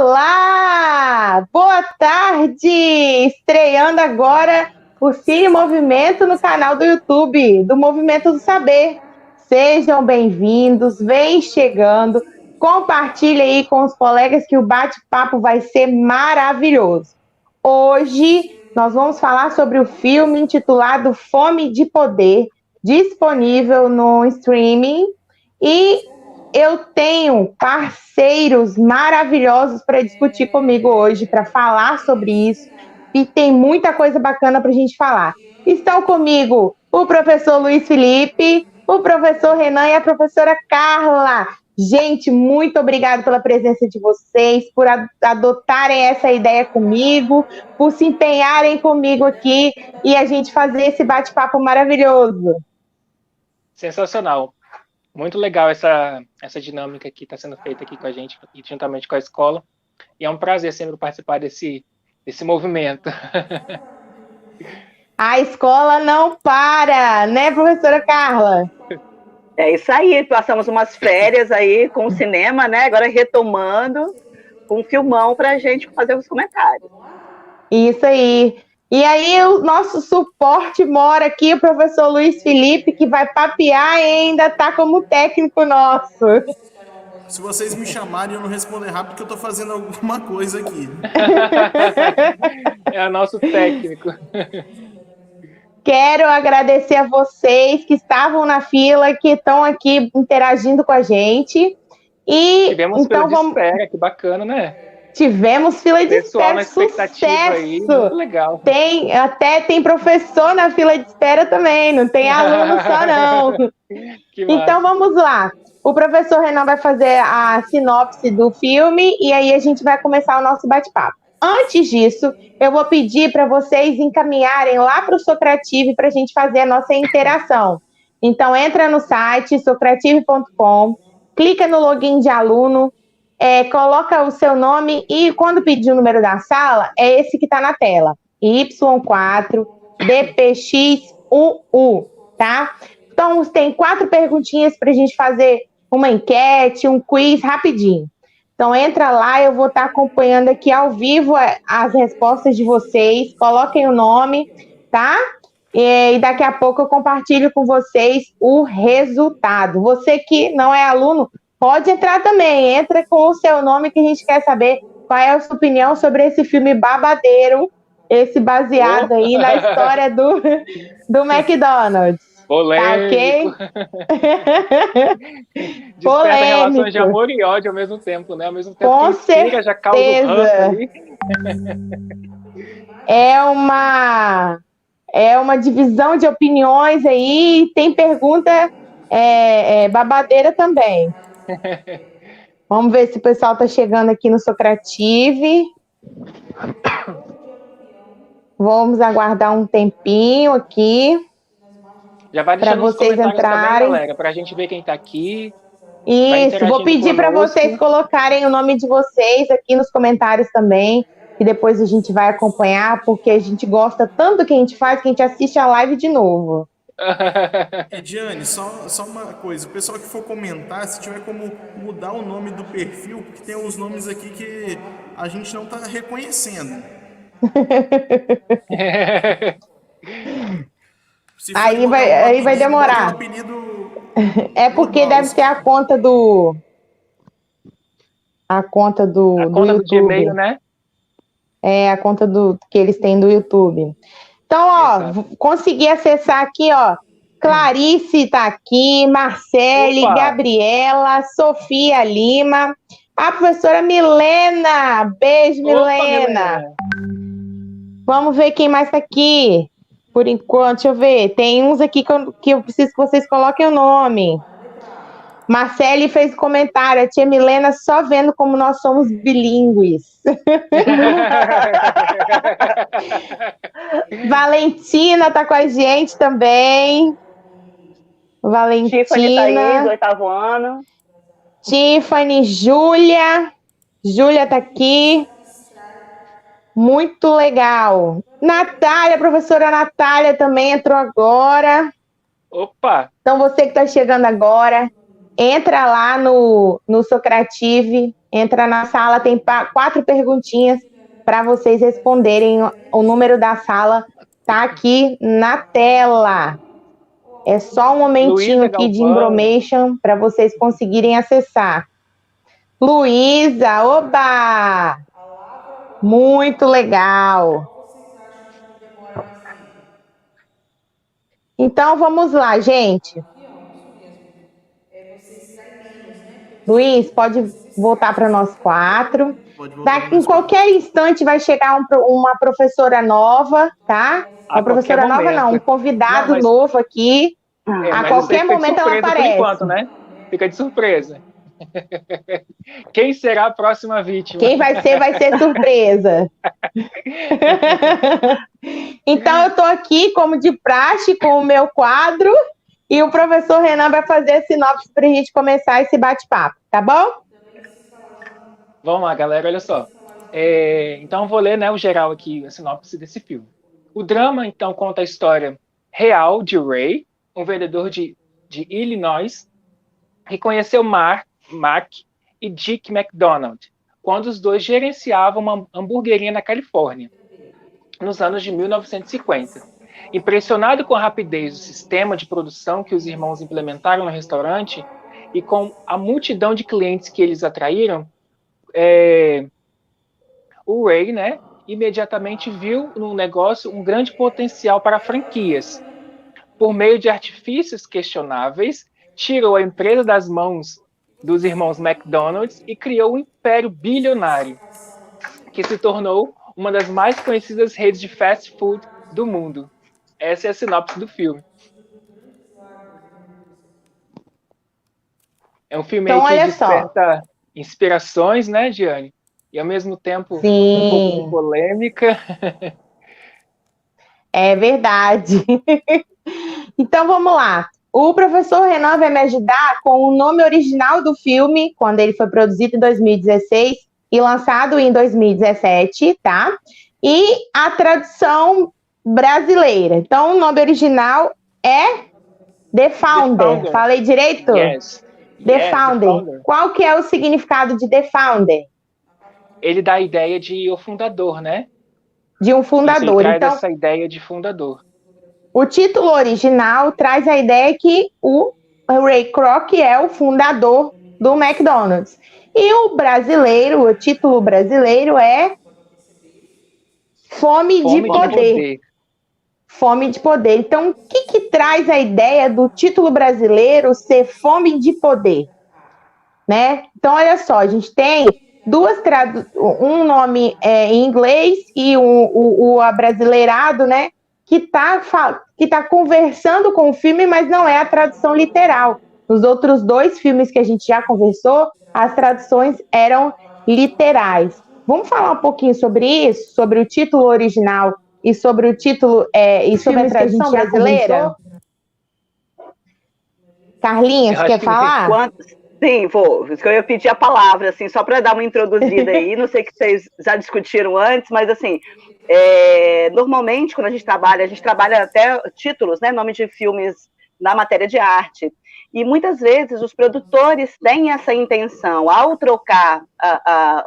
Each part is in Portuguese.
Olá! Boa tarde! Estreando agora o Cine Movimento no canal do YouTube, do Movimento do Saber. Sejam bem-vindos, vem chegando, compartilhe aí com os colegas que o bate-papo vai ser maravilhoso. Hoje nós vamos falar sobre o filme intitulado Fome de Poder, disponível no streaming, e eu tenho parceiros maravilhosos para discutir comigo hoje, para falar sobre isso, e tem muita coisa bacana para a gente falar. Estão comigo o professor Luiz Felipe, o professor Renan e a professora Carla. Gente, muito obrigada pela presença de vocês, por adotarem essa ideia comigo, por se empenharem comigo aqui e a gente fazer esse bate-papo maravilhoso. Sensacional. Muito legal essa dinâmica que está sendo feita aqui com a gente, juntamente com a escola. E é um prazer sempre participar desse movimento. A escola não para, né, professora Carla? É isso aí, passamos umas férias aí com o cinema, né? Agora retomando com um filmão para a gente fazer os comentários. Isso aí. E aí o nosso suporte mora aqui, o professor Luiz Felipe, que vai papear e ainda está como técnico nosso. Se vocês me chamarem, eu não responder rápido, porque eu estou fazendo alguma coisa aqui. É o nosso técnico. Quero agradecer a vocês que estavam na fila, que estão aqui interagindo com a gente. E tivemos então fila de espera, que bacana, né? Tivemos fila de pessoal espera, na expectativa sucesso. Aí, muito legal. Tem professor na fila de espera também, não tem aluno só não. Então vamos lá. O professor Renan vai fazer a sinopse do filme e aí a gente vai começar o nosso bate-papo. Antes disso, eu vou pedir para vocês encaminharem lá para o Socrative para a gente fazer a nossa interação. Então entra no site socrative.com, clica no login de aluno, coloca o seu nome e quando pedir o número da sala, é esse que está na tela. Y4DPX11, tá? Então, tem 4 perguntinhas para a gente fazer uma enquete, um quiz rapidinho. Então, entra lá, eu vou estar acompanhando aqui ao vivo as respostas de vocês. Coloquem o nome, tá? E daqui a pouco eu compartilho com vocês o resultado. Você que não é aluno, pode entrar também. Entra com o seu nome que a gente quer saber qual é a sua opinião sobre esse filme babadeiro, esse baseado aí na história do McDonald's. Polêmico. Tá, ok? Desperta relações de amor e ódio ao mesmo tempo, né? Ao mesmo tempo com que inspira, já causa um ranço ali. É uma divisão de opiniões aí, e tem pergunta babadeira também. Vamos ver se o pessoal está chegando aqui no Socrative. Vamos aguardar um tempinho aqui. Já vai deixando nos vocês comentários entrarem. também, galera, para a gente ver quem está aqui. Isso, vou pedir para vocês colocarem o nome de vocês aqui nos comentários também, que depois a gente vai acompanhar, porque a gente gosta tanto do que a gente faz, que a gente assiste a live de novo. Ediane, só uma coisa, o pessoal que for comentar, se tiver como mudar o nome do perfil, porque tem uns nomes aqui que a gente não está reconhecendo. Aí vai demorar. É porque deve ser a conta do YouTube. Do Gmail, né? É a conta que eles têm do YouTube. Então, ó, consegui acessar aqui, ó. Clarice tá aqui, Marcele, Gabriela, Sofia Lima, a professora Milena. Beijo, Milena. Vamos ver quem mais tá aqui. Por enquanto, deixa eu ver. Tem uns aqui que eu preciso que vocês coloquem o nome. Marcele fez comentário. A tia Milena só vendo como nós somos bilíngues. Valentina tá com a gente também. Valentina. Tiffany Thaís, 8º ano. Tiffany, Júlia. Júlia tá aqui. Muito legal. Natália, a professora Natália também entrou agora. Opa! Então, você que está chegando agora, entra lá no Socrative, Entra na sala, tem 4 perguntinhas para vocês responderem. O número da sala tá aqui na tela. É só um momentinho Luísa aqui de Galvão. information para vocês conseguirem acessar. Luísa, oba! Muito legal. Então vamos lá, gente. Luiz, pode voltar para nós 4. Pode voltar Em qualquer instante vai chegar uma professora nova, tá? Uma professora nova não, um convidado novo aqui. A qualquer momento ela aparece. Por enquanto, né? Fica de surpresa. Quem será a próxima vítima? Quem vai ser surpresa. Então eu tô aqui, como de praxe, com o meu quadro, e o professor Renan vai fazer a sinopse para a gente começar esse bate-papo, tá bom? Vamos lá, galera, olha só. Então eu vou ler, né, o geral aqui, a sinopse desse filme. O drama, então, conta a história real de Ray, um vendedor de Illinois, que conheceu Mac e Dick McDonald, quando os dois gerenciavam uma hamburgueria na Califórnia, nos anos de 1950. Impressionado com a rapidez do sistema de produção que os irmãos implementaram no restaurante e com a multidão de clientes que eles atraíram, o Ray, né, imediatamente viu no negócio um grande potencial para franquias. Por meio de artifícios questionáveis, tirou a empresa das mãos dos irmãos McDonald's e criou um império bilionário, que se tornou uma das mais conhecidas redes de fast food do mundo. Essa é a sinopse do filme. É um filme então, aí que desperta inspirações, né, Giane? E ao mesmo tempo um pouco de polêmica. É verdade. Então vamos lá. O professor Renan vai me ajudar com o nome original do filme, quando ele foi produzido em 2016 e lançado em 2017, tá? E a tradução brasileira. Então, o nome original é The Founder. Falei direito? Yes. The Founder. Qual que é o significado de The Founder? Ele dá a ideia de o fundador, né? De um fundador. Ele traz essa ideia de fundador. O título original traz a ideia que o Ray Kroc é o fundador do McDonald's. E o brasileiro, o título brasileiro é Fome de Poder. Fome de Poder. Então, o que traz a ideia do título brasileiro ser Fome de Poder? Né? Então, olha só, a gente tem um nome em inglês e o abrasileirado, né? Que tá conversando com o filme, mas não é a tradução literal. Nos outros 2 filmes que a gente já conversou, as traduções eram literais. Vamos falar um pouquinho sobre isso, sobre o título original e sobre o título e sobre a tradução brasileira? Carlinhos, quer falar? Sim, vou. Isso que eu ia pedir a palavra, assim, só para dar uma introduzida aí. Não sei que vocês já discutiram antes, mas assim, normalmente quando a gente trabalha até títulos, né, nome de filmes na matéria de arte. E muitas vezes os produtores têm essa intenção, ao trocar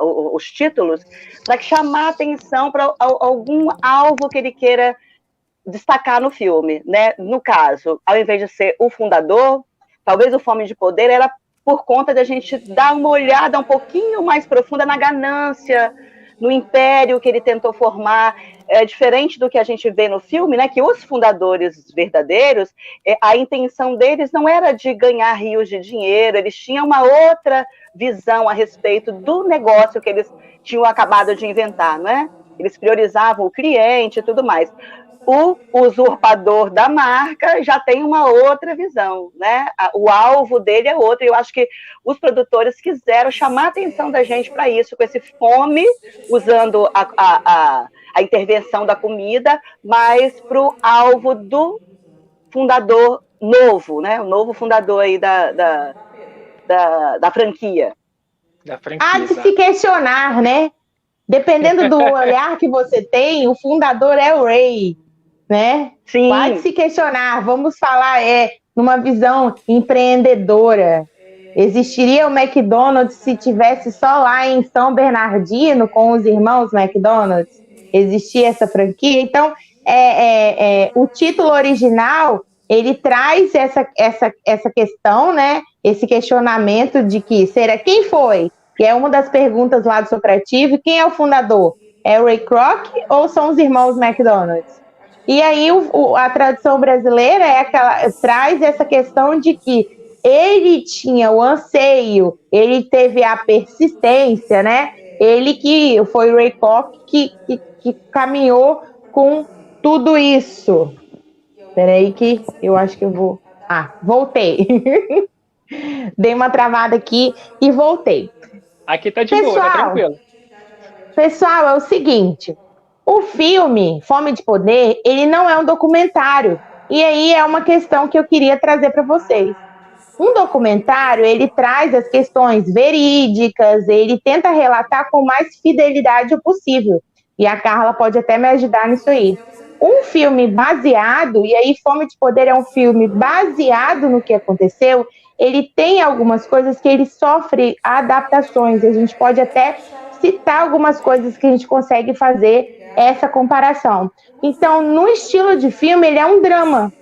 os títulos, para chamar atenção para algum alvo que ele queira destacar no filme, né? No caso, ao invés de ser o fundador, talvez o Fome de Poder era por conta da gente dar uma olhada um pouquinho mais profunda na ganância, no império que ele tentou formar, diferente do que a gente vê no filme, né, que os fundadores verdadeiros, a intenção deles não era de ganhar rios de dinheiro, eles tinham uma outra visão a respeito do negócio que eles tinham acabado de inventar, né? Eles priorizavam o cliente e tudo mais. O usurpador da marca já tem uma outra visão, né? O alvo dele é outro, e eu acho que os produtores quiseram chamar a atenção da gente para isso, com esse fome, usando a intervenção da comida, mas para o alvo do fundador novo, né? O novo fundador aí da franquia. Há de se questionar, né? Dependendo do olhar que você tem, o fundador é o Ray, né? Sim. Pode se questionar, vamos falar numa visão empreendedora. Existiria o McDonald's se tivesse só lá em São Bernardino com os irmãos McDonald's? Existia essa franquia? Então, o título original, ele traz essa questão, né? Esse questionamento de que será quem foi? Que é uma das perguntas lá do Socrativo. Quem é o fundador? É o Ray Kroc ou são os irmãos McDonald's? E aí a tradição brasileira traz essa questão de que ele tinha o anseio, ele teve a persistência, né? Ele que foi o Ray Kroc que caminhou com tudo isso. Peraí que eu acho que eu vou... voltei. Dei uma travada aqui e voltei. Aqui tá de boa, tá tranquilo. Pessoal, é o seguinte, o filme Fome de Poder, ele não é um documentário. E aí é uma questão que eu queria trazer para vocês. Um documentário, ele traz as questões verídicas, ele tenta relatar com mais fidelidade possível. E a Carla pode até me ajudar nisso aí. Um filme baseado, e aí Fome de Poder é um filme baseado no que aconteceu, ele tem algumas coisas que ele sofre adaptações. A gente pode até citar algumas coisas que a gente consegue fazer essa comparação. Então, no estilo de filme, ele é um drama.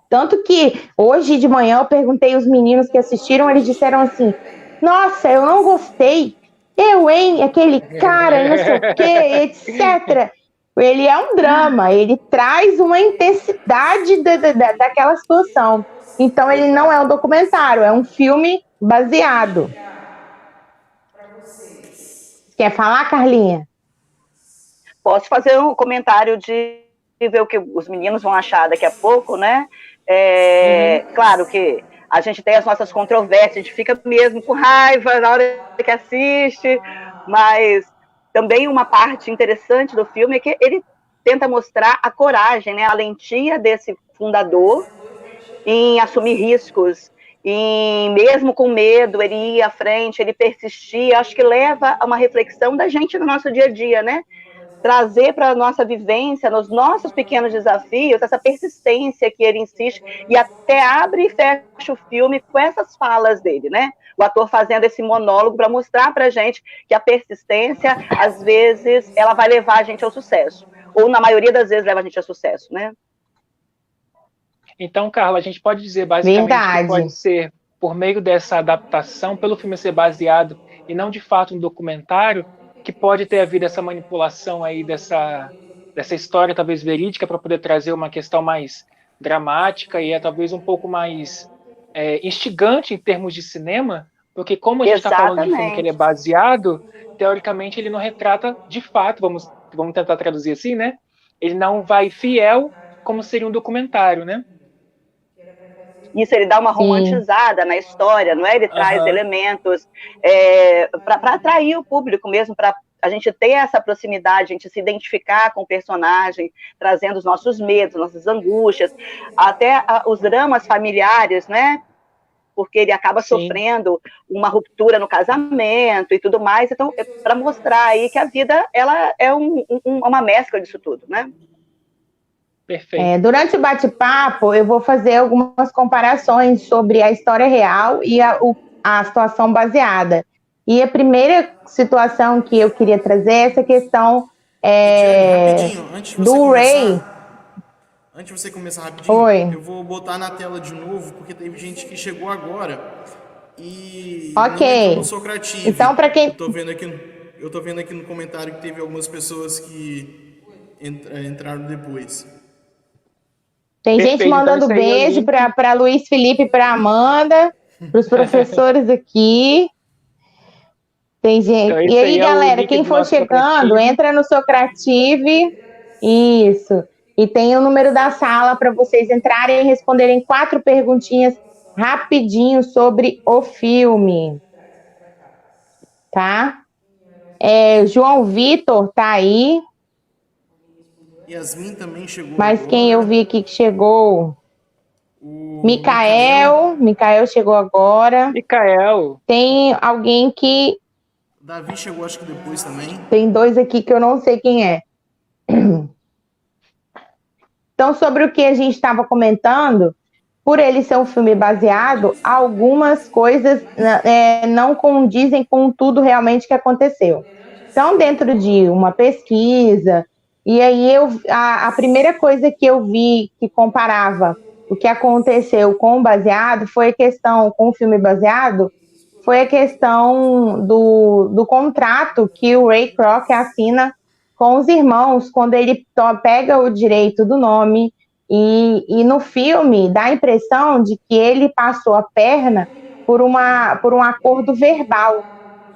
Tanto que hoje de manhã eu perguntei aos meninos que assistiram, eles disseram assim, nossa, eu não gostei, aquele cara, não sei o quê, etc. Ele é um drama, ele traz uma intensidade daquela situação. Então ele não é um documentário, é um filme baseado. Quer falar, Carlinha? Posso fazer um comentário de ver o que os meninos vão achar daqui a pouco, né? Claro que a gente tem as nossas controvérsias, a gente fica mesmo com raiva na hora que assiste, mas também uma parte interessante do filme é que ele tenta mostrar a coragem, né? A valentia desse fundador em assumir riscos, mesmo com medo, ele ia à frente, ele persistia. Acho que leva a uma reflexão da gente no nosso dia a dia, né? Trazer para a nossa vivência, nos nossos pequenos desafios, essa persistência que ele insiste, e até abre e fecha o filme com essas falas dele, né? O ator fazendo esse monólogo para mostrar para a gente que a persistência, às vezes, ela vai levar a gente ao sucesso. Ou, na maioria das vezes, leva a gente ao sucesso, né? Então, Carla, a gente pode dizer basicamente que pode ser, por meio dessa adaptação, pelo filme ser baseado, e não de fato um documentário, que pode ter havido essa manipulação aí dessa história, talvez verídica, para poder trazer uma questão mais dramática e talvez um pouco mais instigante em termos de cinema, porque como a gente está falando de filme que ele é baseado, teoricamente ele não retrata de fato, vamos tentar traduzir assim, né? Ele não vai fiel como seria um documentário, né? Isso, ele dá uma romantizada na história, não é? Ele traz elementos para atrair o público mesmo, para a gente ter essa proximidade, a gente se identificar com o personagem, trazendo os nossos medos, nossas angústias, até os dramas familiares, né? Porque ele acaba sofrendo uma ruptura no casamento e tudo mais. Então, para mostrar aí que a vida ela é uma mescla disso tudo, né? Perfeito. Durante o bate-papo, eu vou fazer algumas comparações sobre a história real e a situação baseada. E a primeira situação que eu queria trazer é essa questão do Ray. Antes de você começar rapidinho, eu vou botar na tela de novo, porque teve gente que chegou agora e não entrou no Socrativo. Então, para quem... Eu tô vendo aqui no comentário que teve algumas pessoas que entraram depois. Tem gente mandando beijo para Luiz Felipe e para Amanda, para os professores aqui. Tem gente. Então, e aí, galera, quem for chegando, entra no Socrative. Isso. E tem o número da sala para vocês entrarem e responderem 4 perguntinhas rapidinho sobre o filme. Tá? João Vitor tá aí. Yasmin também chegou. Mas agora. Quem eu vi aqui que chegou? Micael chegou agora. Micael. Tem alguém que... Davi chegou, acho que depois também. Tem 2 aqui que eu não sei quem é. Então, sobre o que a gente estava comentando, por ele ser um filme baseado, algumas coisas não condizem com tudo realmente que aconteceu. Então, dentro de uma pesquisa, e aí a primeira coisa que eu vi que comparava o que aconteceu com o baseado foi a questão, com o filme baseado, foi a questão do contrato que o Ray Kroc assina com os irmãos, quando ele pega o direito do nome, e no filme dá a impressão de que ele passou a perna por um acordo verbal,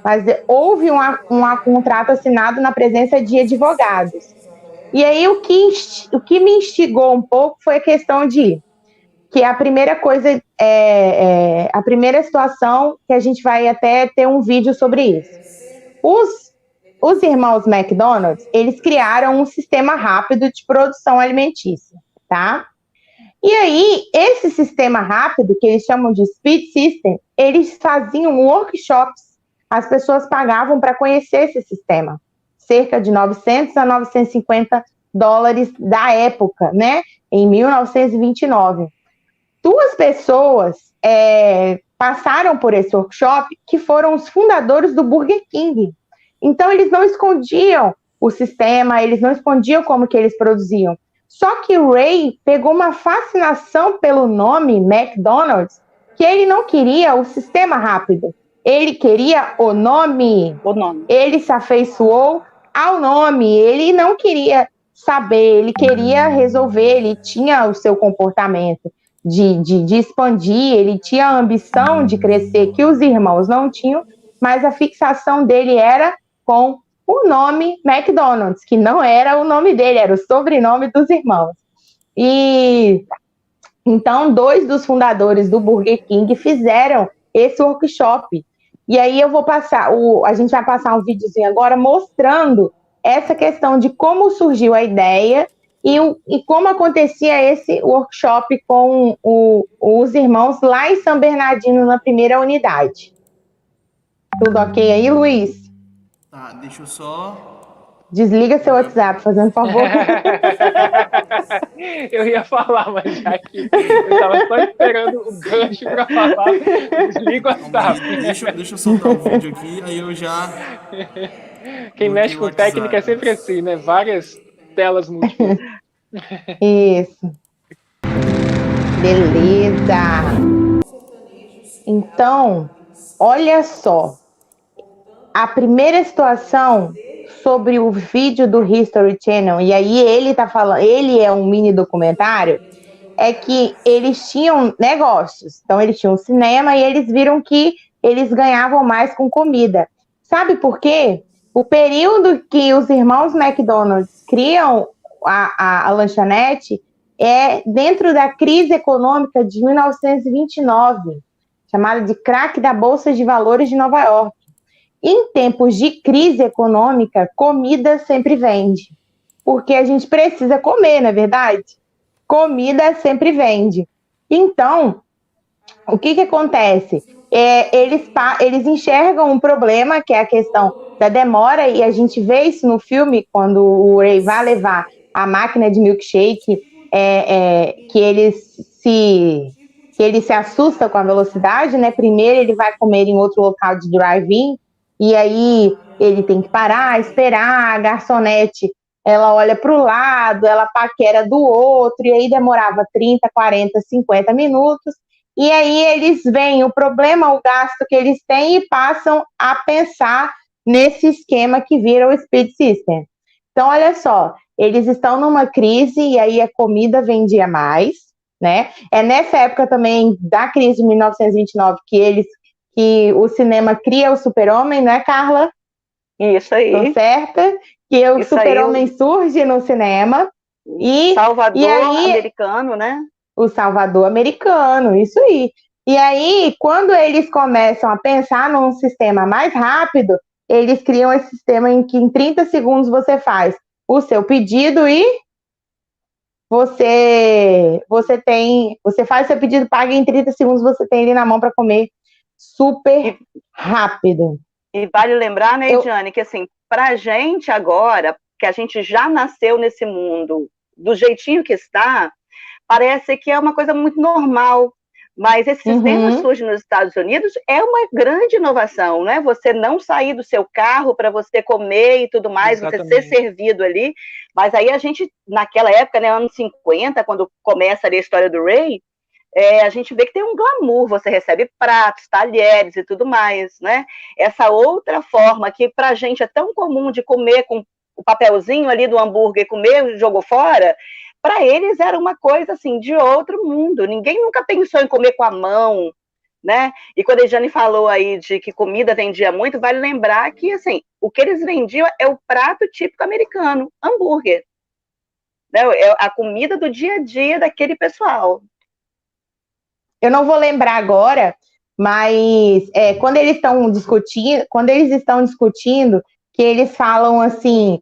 mas houve um contrato assinado na presença de advogados. E aí o que me instigou um pouco foi a questão de que a primeira coisa, a primeira situação, que a gente vai até ter um vídeo sobre isso. Os irmãos McDonald's, eles criaram um sistema rápido de produção alimentícia, tá? E aí, esse sistema rápido, que eles chamam de Speed System, eles faziam workshops. As pessoas pagavam para conhecer esse sistema. Cerca de 900 a 950 dólares da época, né? Em 1929. 2 pessoas passaram por esse workshop, que foram os fundadores do Burger King. Então, eles não escondiam o sistema, eles não escondiam como que eles produziam. Só que o Ray pegou uma fascinação pelo nome McDonald's, que ele não queria o sistema rápido. Ele queria o nome. Ele se afeiçoou ao nome. Ele não queria saber, ele queria resolver, ele tinha o seu comportamento de expandir, ele tinha a ambição de crescer, que os irmãos não tinham, mas a fixação dele era com o nome McDonald's, que não era o nome dele, era o sobrenome dos irmãos. E então 2 dos fundadores do Burger King fizeram esse workshop. E aí a gente vai passar um videozinho agora mostrando essa questão de como surgiu a ideia e como acontecia esse workshop com os irmãos lá em São Bernardino, na primeira unidade. Tudo ok aí, Luiz? Tá, deixa eu só... Desliga seu WhatsApp, fazendo favor. Eu ia falar, mas já que eu estava só esperando o gancho para falar, desliga o WhatsApp. Deixa eu soltar o vídeo aqui, aí eu já... Quem mexe com técnica é sempre assim, né? Várias telas múltiplas. Isso. Beleza. Então, olha só. A primeira situação sobre o vídeo do History Channel, e aí ele tá falando, ele é um mini documentário, é que eles tinham negócios. Então, eles tinham cinema e eles viram que eles ganhavam mais com comida. Sabe por quê? O período que os irmãos McDonald's criam a lanchonete é dentro da crise econômica de 1929, chamada de crack da Bolsa de Valores de Nova York. Em tempos de crise econômica, comida sempre vende, porque a gente precisa comer, não é verdade? Comida sempre vende. Então, o que acontece? Eles enxergam um problema, que é a questão da demora, e a gente vê isso no filme, quando o Ray vai levar a máquina de milkshake, que ele se assusta com a velocidade, né? Primeiro ele vai comer em outro local de drive-in, e aí ele tem que parar, esperar, a garçonete, ela olha para o lado, ela paquera do outro, e aí demorava 30, 40, 50 minutos, e aí eles veem o problema, o gasto que eles têm e passam a pensar nesse esquema que vira o Speed System. Então, olha só, eles estão numa crise e aí a comida vendia mais, né? É nessa época também da crise de 1929 que o cinema cria o Super-Homem, né, Carla? Isso aí. Tô certa? Que o Super-Homem surge no cinema. Salvador americano, né? O Salvador americano, isso aí. E aí, quando eles começam a pensar num sistema mais rápido, eles criam esse sistema em que em 30 segundos você faz o seu pedido e você faz o seu pedido, paga em 30 segundos, você tem ele na mão para comer super rápido. E vale lembrar, né, Ediane, que assim, pra gente agora, que a gente já nasceu nesse mundo do jeitinho que está, parece que é uma coisa muito normal. Mas esse sistema surge nos Estados Unidos, é uma grande inovação, né? Você não sair do seu carro para você comer e tudo mais, Exatamente. você ser servido ali. Mas aí a gente, naquela época, né, anos 50, quando começa ali a história do Ray, a gente vê que tem um glamour, você recebe pratos, talheres e tudo mais, né? Essa outra forma que pra gente é tão comum de comer com o papelzinho ali do hambúrguer, comer, jogou fora, para eles era uma coisa assim de outro mundo. Ninguém nunca pensou em comer com a mão, né? E quando a Jane falou aí de que comida vendia muito, vale lembrar que assim, o que eles vendiam é o prato típico americano, hambúrguer. Né? É a comida do dia a dia daquele pessoal. Eu não vou lembrar agora, mas quando eles estão discutindo, que eles falam assim,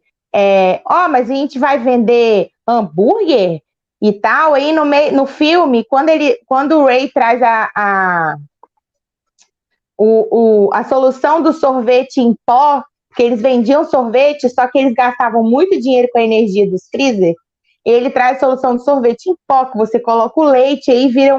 mas a gente vai vender hambúrguer e tal, aí no filme, quando o Ray traz a solução do sorvete em pó, que eles vendiam sorvete, só que eles gastavam muito dinheiro com a energia dos freezer, ele traz a solução do sorvete em pó, que você coloca o leite, aí vira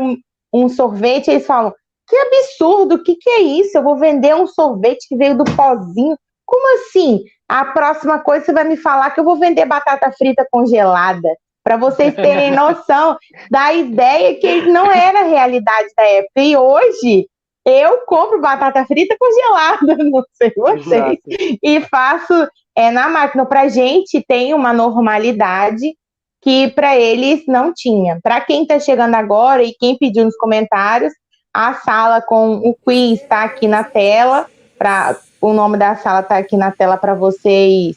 um sorvete, eles falam, que absurdo, o que é isso? Eu vou vender um sorvete que veio do pozinho? Como assim? A próxima coisa você vai me falar que eu vou vender batata frita congelada, para vocês terem noção da ideia que não era a realidade da época. E hoje, eu compro batata frita congelada, não sei vocês, e faço na máquina. Pra gente tem uma normalidade que para eles não tinha. Para quem está chegando agora e quem pediu nos comentários, a sala com o quiz está aqui na tela, o nome da sala está aqui na tela para vocês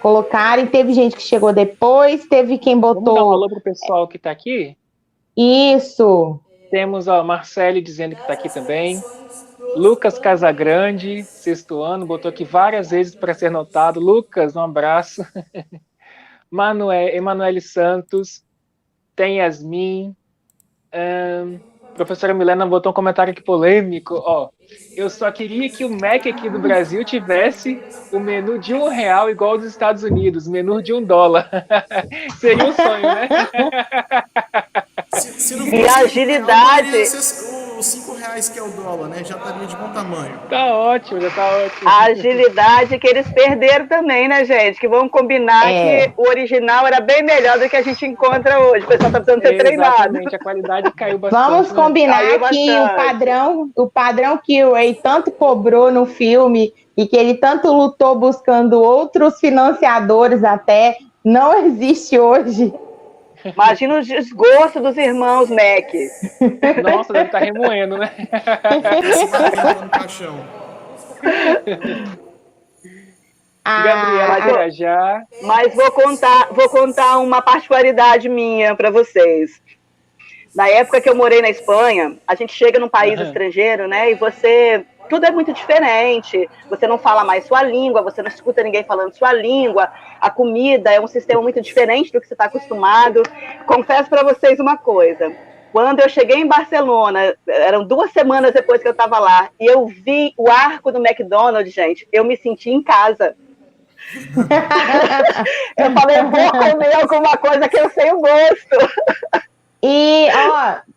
colocarem. Teve gente que chegou depois, teve quem botou... Vamos dar um alô pro pessoal que está aqui? Isso. Temos a Marcele dizendo que está aqui também. Lucas Casagrande, 6º ano, botou aqui várias vezes para ser notado. Lucas, um abraço. Emanuele Santos, tem Yasmin, professora Milena botou um comentário aqui polêmico, eu só queria que o Mac aqui do Brasil tivesse o menu de R$1 igual ao dos Estados Unidos, menu de $1. Seria um sonho, né? Se não fosse a agilidade... os R$5 que é o dólar, né? Já estaria de bom tamanho. Tá ótimo, já tá ótimo. A agilidade que eles perderam também, né, gente? Que vamos combinar que o original era bem melhor do que a gente encontra hoje. O pessoal tá precisando ser treinado. Exatamente, a qualidade caiu bastante. Vamos combinar que o padrão que o Ray tanto cobrou no filme e que ele tanto lutou buscando outros financiadores até, não existe hoje. Imagina o desgosto dos irmãos Mac. Nossa, deve estar remoendo, né? No caixão. Gabriela Pirajá. Mas vou contar uma particularidade minha para vocês. Na época que eu morei na Espanha, a gente chega num país estrangeiro, né? E tudo é muito diferente. Você não fala mais sua língua, você não escuta ninguém falando sua língua. A comida é um sistema muito diferente do que você está acostumado. Confesso para vocês uma coisa. Quando eu cheguei em Barcelona, eram 2 semanas depois que eu estava lá, e eu vi o arco do McDonald's, gente, eu me senti em casa. Eu falei, eu vou comer alguma coisa que eu sei o gosto. E,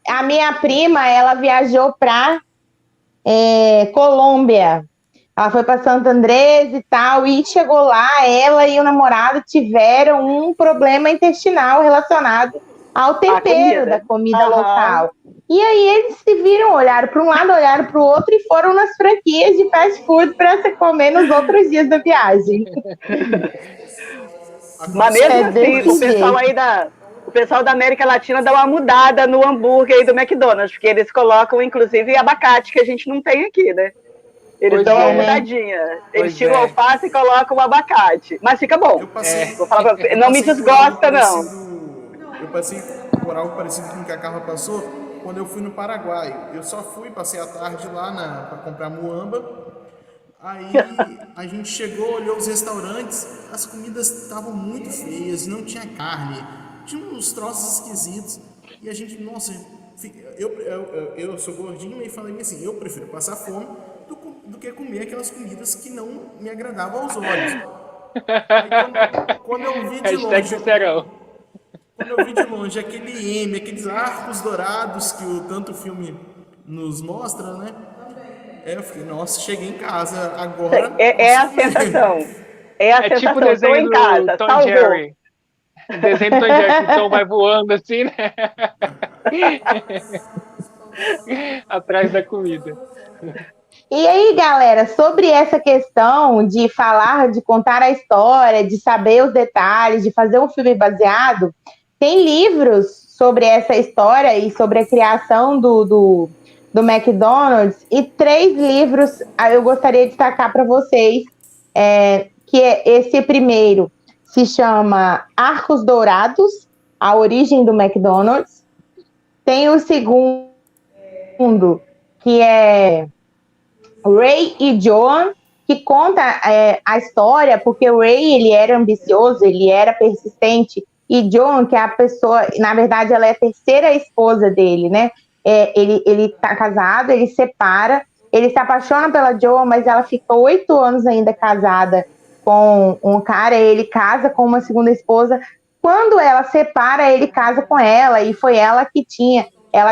a minha prima, ela viajou para Colômbia. Ela foi para Santo Andrés e tal, e chegou lá, ela e o namorado tiveram um problema intestinal relacionado ao tempero da comida local. E aí eles se viram, olharam para um lado, olharam para o outro e foram nas franquias de fast food para se comer nos outros dias da viagem. Mas mesmo assim, o pessoal da América Latina dá uma mudada no hambúrguer aí do McDonald's, porque eles colocam, inclusive, abacate, que a gente não tem aqui, né? Eles dão uma mudadinha. Eles tiram o alface e colocam o abacate. Mas fica bom. Vou falar pra você. Não me desgosta, não. Eu passei por algo parecido com o que a Carla passou quando eu fui no Paraguai. Eu só passei a tarde lá para comprar muamba. Aí a gente chegou, olhou os restaurantes, as comidas estavam muito feias, não tinha carne, tinha uns troços esquisitos. E a gente, nossa, eu sou gordinho e falei assim, eu prefiro passar fome do que comer aquelas comidas que não me agradavam aos olhos. Aí, quando eu vi de longe... quando eu vi de longe aquele M, aqueles arcos dourados que o tanto filme nos mostra, né? Eu fiquei, nossa, cheguei em casa, agora É posso a comer. sensação. É a É tipo o sensação. Estou desenho em do casa, Tom e salvou. Jerry. O desenho do Tom e Jerry, que o Tom vai voando assim, né? Atrás da comida. E aí, galera, sobre essa questão de falar, de contar a história, de saber os detalhes, de fazer um filme baseado, tem livros sobre essa história e sobre a criação do McDonald's, e 3 livros eu gostaria de destacar para vocês, que é esse primeiro se chama Arcos Dourados, a origem do McDonald's. Tem o segundo, que é Ray e Joan, que conta a história, porque o Ray ele era ambicioso, ele era persistente, e Joan, que é a pessoa, na verdade, ela é a terceira esposa dele, né? Ele tá casado, ele separa, ele se apaixona pela Joan, mas ela fica 8 anos ainda casada com um cara, e ele casa com uma segunda esposa. Quando ela separa, ele casa com ela, e foi ela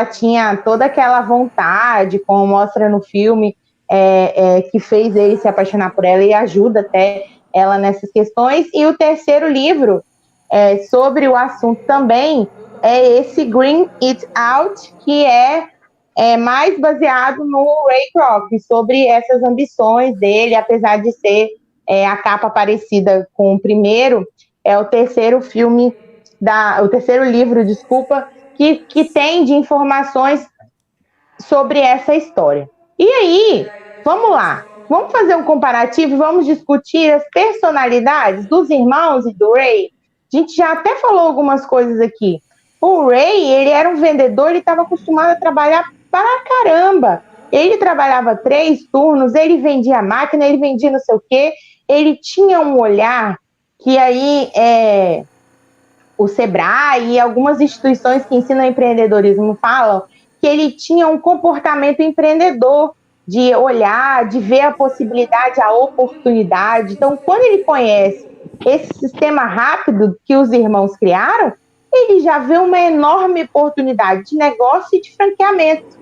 tinha toda aquela vontade, como mostra no filme, que fez ele se apaixonar por ela e ajuda até ela nessas questões. E o terceiro livro sobre o assunto também é esse Green It Out, que é mais baseado no Ray Kroc, sobre essas ambições dele, apesar de ser a capa parecida com o primeiro, é o terceiro filme, o terceiro livro, desculpa, que tem de informações sobre essa história. E aí, vamos lá, vamos fazer um comparativo, vamos discutir as personalidades dos irmãos e do Ray. A gente já até falou algumas coisas aqui. O Ray, ele era um vendedor, ele estava acostumado a trabalhar para caramba. Ele trabalhava 3 turnos, ele vendia máquina, ele vendia não sei o quê. Ele tinha um olhar que aí o Sebrae e algumas instituições que ensinam empreendedorismo falam que ele tinha um comportamento empreendedor, de olhar, de ver a possibilidade, a oportunidade. Então, quando ele conhece esse sistema rápido que os irmãos criaram, ele já vê uma enorme oportunidade de negócio e de franqueamento,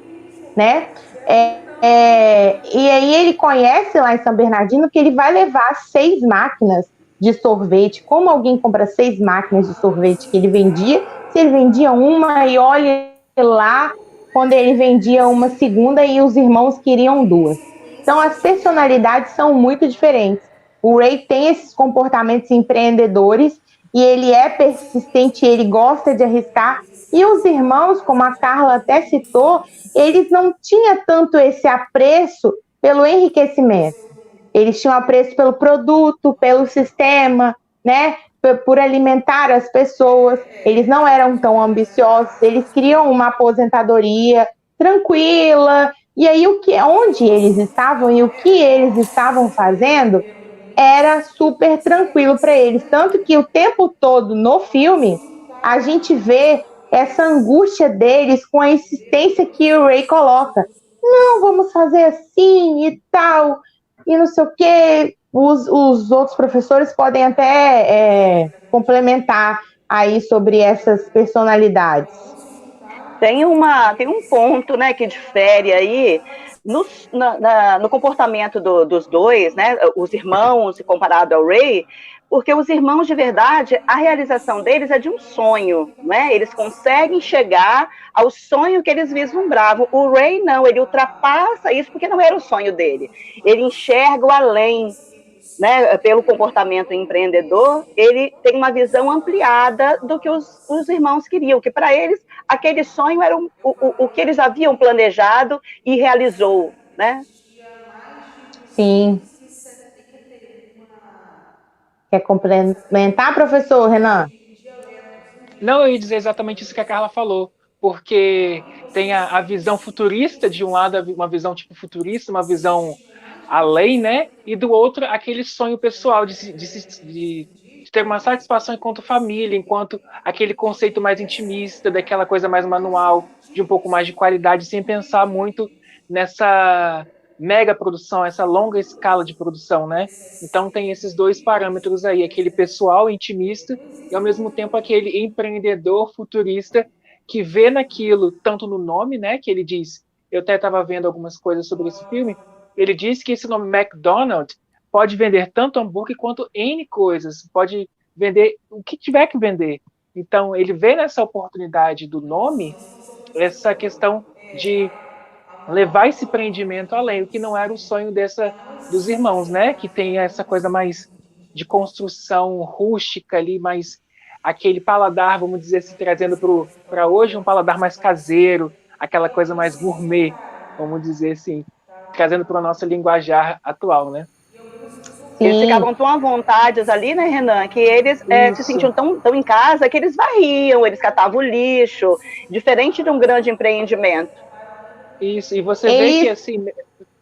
né? E aí ele conhece lá em São Bernardino que ele vai levar 6 máquinas de sorvete. Como alguém compra 6 máquinas de sorvete que ele vendia? Se ele vendia uma, e olha lá quando ele vendia uma segunda e os irmãos queriam 2. Então as personalidades são muito diferentes. O Ray tem esses comportamentos empreendedores e ele é persistente, ele gosta de arriscar. E os irmãos, como a Carla até citou, eles não tinham tanto esse apreço pelo enriquecimento. Eles tinham apreço pelo produto, pelo sistema, né? Por alimentar as pessoas. Eles não eram tão ambiciosos, eles queriam uma aposentadoria tranquila. E aí, onde eles estavam e o que eles estavam fazendo era super tranquilo para eles. Tanto que o tempo todo no filme, a gente vê essa angústia deles com a insistência que o Ray coloca. Não, vamos fazer assim e tal, e não sei o quê. Os outros professores podem até complementar aí sobre essas personalidades. Tem um ponto, né, que difere aí no comportamento dos dois, né, os irmãos comparado ao Ray, porque os irmãos de verdade, a realização deles é de um sonho, né? Eles conseguem chegar ao sonho que eles vislumbravam. O Ray não, ele ultrapassa isso porque não era o sonho dele. Ele enxerga o além, né, pelo comportamento empreendedor, ele tem uma visão ampliada do que os irmãos queriam, que para eles aquele sonho era o que eles haviam planejado e realizou, né? Sim. Quer complementar, professor Renan? Não, eu ia dizer exatamente isso que a Carla falou, porque tem a visão futurista, de um lado uma visão tipo futurista, uma visão além, né? E do outro aquele sonho pessoal de ter uma satisfação enquanto família, enquanto aquele conceito mais intimista, daquela coisa mais manual, de um pouco mais de qualidade, sem pensar muito nessa mega produção, essa longa escala de produção, né? Então tem esses dois parâmetros aí, aquele pessoal intimista e ao mesmo tempo aquele empreendedor futurista que vê naquilo, tanto no nome, né, que ele diz, eu até estava vendo algumas coisas sobre esse filme, ele diz que esse nome McDonald's pode vender tanto hambúrguer quanto N coisas, pode vender o que tiver que vender. Então ele vê nessa oportunidade do nome essa questão de levar esse empreendimento além, o que não era o sonho dos irmãos, né? Que tem essa coisa mais de construção rústica ali, mais aquele paladar, vamos dizer assim, trazendo para hoje um paladar mais caseiro, aquela coisa mais gourmet, vamos dizer assim, trazendo para a nossa linguajar atual, né? Eles Sim, ficavam tão à vontade ali, né, Renan, que eles se Isso, sentiam tão em casa que eles varriam, eles catavam o lixo, diferente de um grande empreendimento. isso. E você vê que eles assim,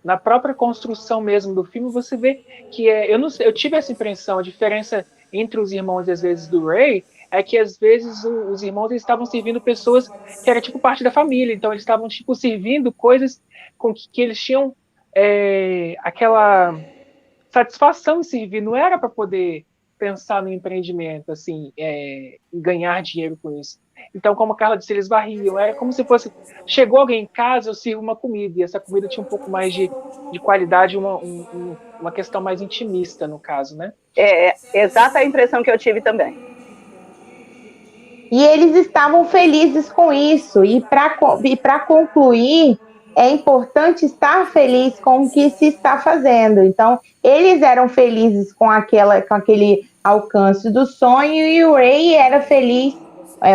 na própria construção mesmo do filme, você vê que eu não sei, eu tive essa impressão, a diferença entre os irmãos às vezes do Ray é que às vezes os irmãos eles estavam servindo pessoas que era tipo parte da família, então eles estavam tipo servindo coisas com que eles tinham aquela satisfação em servir, não era para poder pensar no empreendimento, assim, em ganhar dinheiro com isso. Então, como a Carla disse, eles varriam, era como se fosse, chegou alguém em casa, eu sirvo uma comida, e essa comida tinha um pouco mais de qualidade, uma questão mais intimista, no caso, né? Exata a impressão que eu tive também. E eles estavam felizes com isso. E para concluir, é importante estar feliz com o que se está fazendo. Então, eles eram felizes com aquele alcance do sonho, e o Ray era feliz,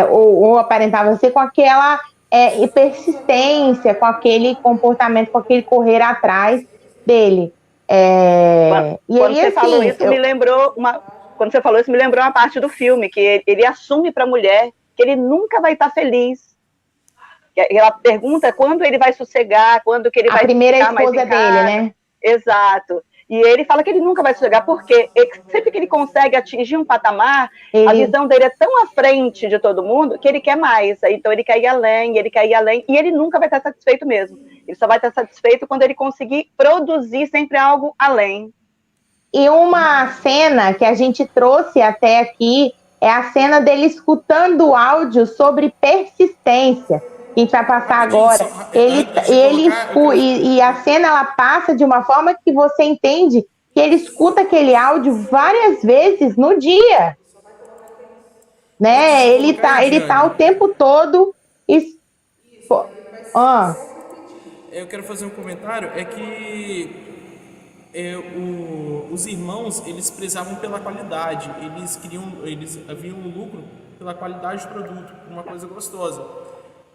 ou aparentava ser, com aquela persistência, com aquele comportamento, com aquele correr atrás dele. E Quando aí, você falou assim, isso, me lembrou uma parte do filme, que ele assume para a mulher que ele nunca vai estar feliz. Ela pergunta quando ele vai sossegar, quando que ele a vai primeira ficar mais em esposa dele, casa. né? Exato. E ele fala que ele nunca vai sossegar, porque sempre que ele consegue atingir um patamar, a Ele visão dele é tão à frente de todo mundo que ele quer mais. Então ele quer ir além, ele quer ir além, e ele nunca vai estar satisfeito mesmo. Ele só vai estar satisfeito quando ele conseguir produzir sempre algo além. E uma cena que a gente trouxe até aqui é a cena dele escutando o áudio sobre persistência, que a gente vai passar Rapidinho, agora. só, antes de colocar, E a cena ela passa de uma forma que você entende que ele escuta aquele áudio várias vezes no dia, antes né? de colocar, Ele tá o Ediane, tempo todo. Ah, eu quero fazer um comentário, é que os irmãos, eles prezavam pela qualidade, eles haviam um lucro pela qualidade do produto, uma coisa gostosa.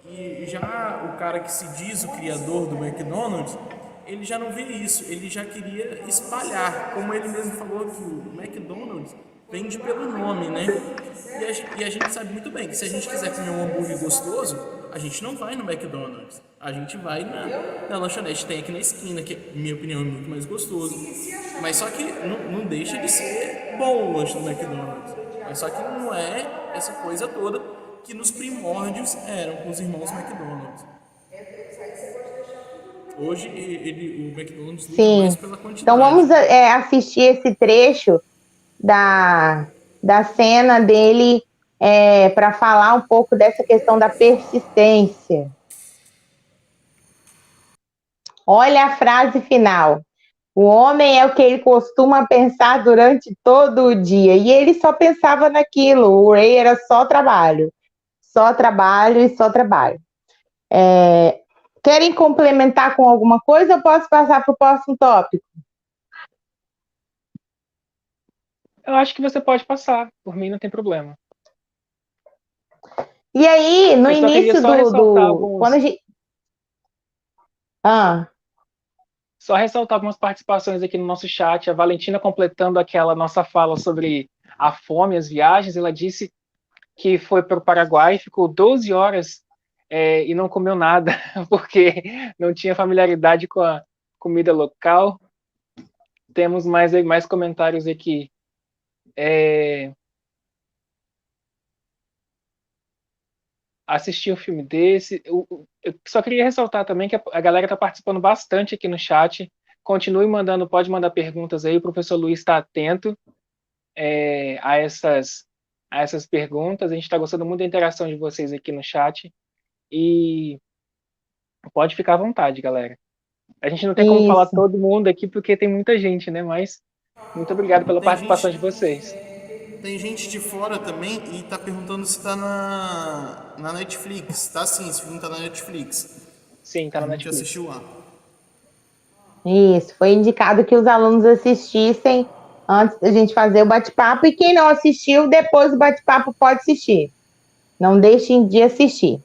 E já o cara que se diz o criador do McDonald's, ele já não vê isso, ele já queria espalhar, como ele mesmo falou que o McDonald's vende pelo nome, né? E a gente sabe muito bem que se a gente quiser comer um hambúrguer gostoso, a gente não vai no McDonald's, a gente vai na lanchonete, tem aqui na esquina, que, na minha opinião, é muito mais gostoso. Mas só que não deixa de ser bom o lanche do McDonald's. Mas só que não é essa coisa toda que nos primórdios eram com os irmãos McDonald's. Hoje o McDonald's luta mais sim. pela Então quantidade. vamos assistir esse trecho da, da cena dele para falar um pouco dessa questão da persistência. Olha a frase final. O homem é o que ele costuma pensar durante todo o dia. E ele só pensava naquilo. O Ray era só trabalho. Só trabalho e só trabalho. Querem complementar com alguma coisa ou posso passar para o próximo tópico? Eu acho que você pode passar, por mim não tem problema. E aí, no Eu só queria início só ressaltar quando a alguns, gente. Ah, só ressaltar algumas participações aqui no nosso chat. A Valentina completando aquela nossa fala sobre a fome, as viagens, ela disse que foi para o Paraguai, ficou 12 horas e não comeu nada, porque não tinha familiaridade com a comida local. Temos mais comentários aqui. Assistir um filme desse. Eu só queria ressaltar também que a galera está participando bastante aqui no chat. continue mandando, pode mandar perguntas aí, o professor Luiz está atento a essas perguntas. A gente está gostando muito da interação de vocês aqui no chat. E pode ficar à vontade, galera. A gente não tem como falar todo mundo aqui, porque tem muita gente, né? Mas muito obrigado pela participação de vocês. Tem gente de fora também e tá perguntando se tá na Netflix. Tá sim, esse filme tá na Netflix. Sim, tá na Netflix. A gente Netflix. assistiu lá. Isso, foi indicado que os alunos assistissem antes da gente fazer o bate-papo, e quem não assistiu, depois do bate-papo pode assistir. Não deixem de assistir.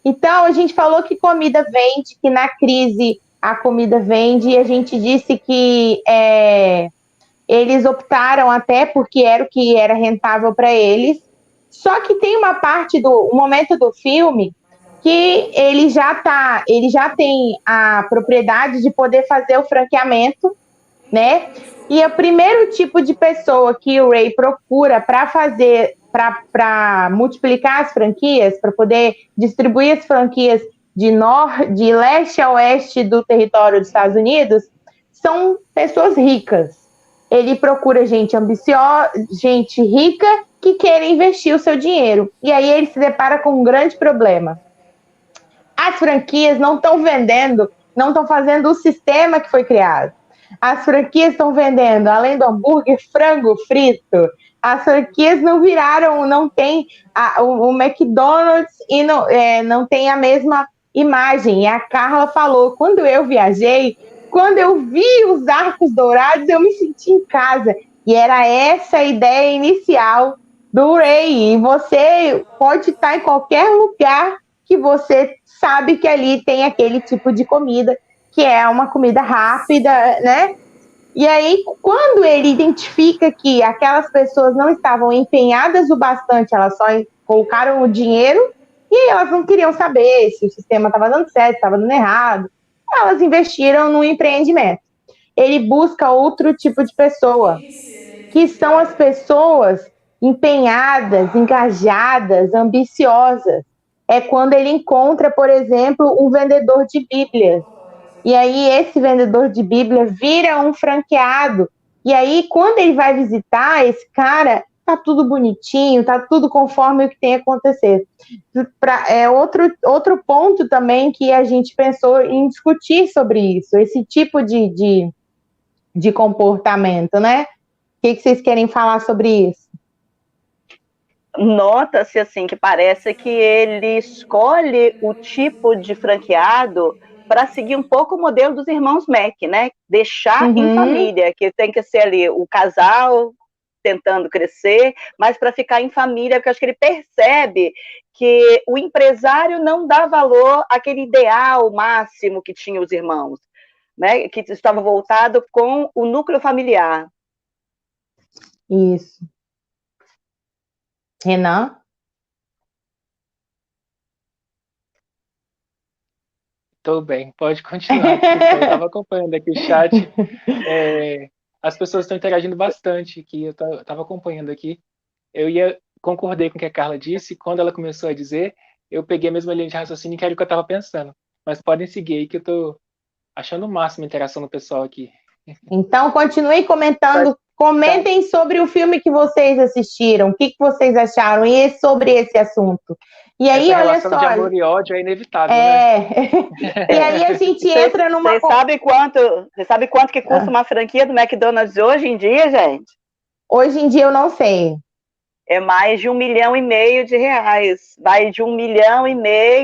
Então, a gente falou que comida vende, que na crise a comida vende, e a gente disse que eles optaram até porque era o que era rentável para eles. Só que tem uma parte um momento do filme que ele já tem a propriedade de poder fazer o franqueamento, né? E o primeiro tipo de pessoa que o Ray procura para multiplicar as franquias, para poder distribuir as franquias de leste a oeste do território dos Estados Unidos, são pessoas ricas. Ele procura gente ambiciosa, gente rica que queira investir o seu dinheiro. E aí ele se depara com um grande problema. As franquias não estão vendendo, não estão fazendo o sistema que foi criado. As franquias estão vendendo, além do hambúrguer, frango frito. As franquias não viraram, não tem o McDonald's e não tem a mesma imagem. E a Carla falou, quando eu viajei, quando eu vi os arcos dourados, eu me senti em casa. E era essa a ideia inicial do Ray. E você pode estar em qualquer lugar que você sabe que ali tem aquele tipo de comida, que é uma comida rápida, né? E aí, quando ele identifica que aquelas pessoas não estavam empenhadas o bastante, elas só colocaram o dinheiro, e aí elas não queriam saber se o sistema estava dando certo, estava dando errado, elas investiram no empreendimento. Ele busca outro tipo de pessoa, que são as pessoas empenhadas, engajadas, ambiciosas. É quando ele encontra, por exemplo, um vendedor de Bíblias. E aí esse vendedor de Bíblia vira um franqueado. E aí, quando ele vai visitar esse cara, tá tudo bonitinho, tá tudo conforme o que tem acontecido. Outro ponto também que a gente pensou em discutir sobre isso, esse tipo de comportamento, né? O que vocês querem falar sobre isso? Nota-se assim que parece que ele escolhe o tipo de franqueado para seguir um pouco o modelo dos irmãos Mac, né? Deixar em família, que tem que ser ali o casal tentando crescer, mas para ficar em família, porque acho que ele percebe que o empresário não dá valor àquele ideal máximo que tinha os irmãos, né? Que estava voltado com o núcleo familiar. Isso. Renan? Tudo bem, pode continuar. Eu estava acompanhando aqui o chat. As pessoas estão interagindo bastante aqui. Eu estava acompanhando aqui. Concordei com o que a Carla disse. Quando ela começou a dizer, eu peguei a mesma linha de raciocínio que era o que eu estava pensando. Mas podem seguir aí que eu estou achando o máximo a interação do pessoal aqui. Então, continue comentando. Comentem sobre o filme que vocês assistiram, o que vocês acharam e sobre esse assunto. E aí, essa olha só. De amor e ódio é inevitável, né? E aí a gente entra numa. Você sabe quanto que custa uma franquia do McDonald's hoje em dia, gente? Hoje em dia eu não sei. É mais de R$1,5 milhão de reais. Vai de R$1,5 milhão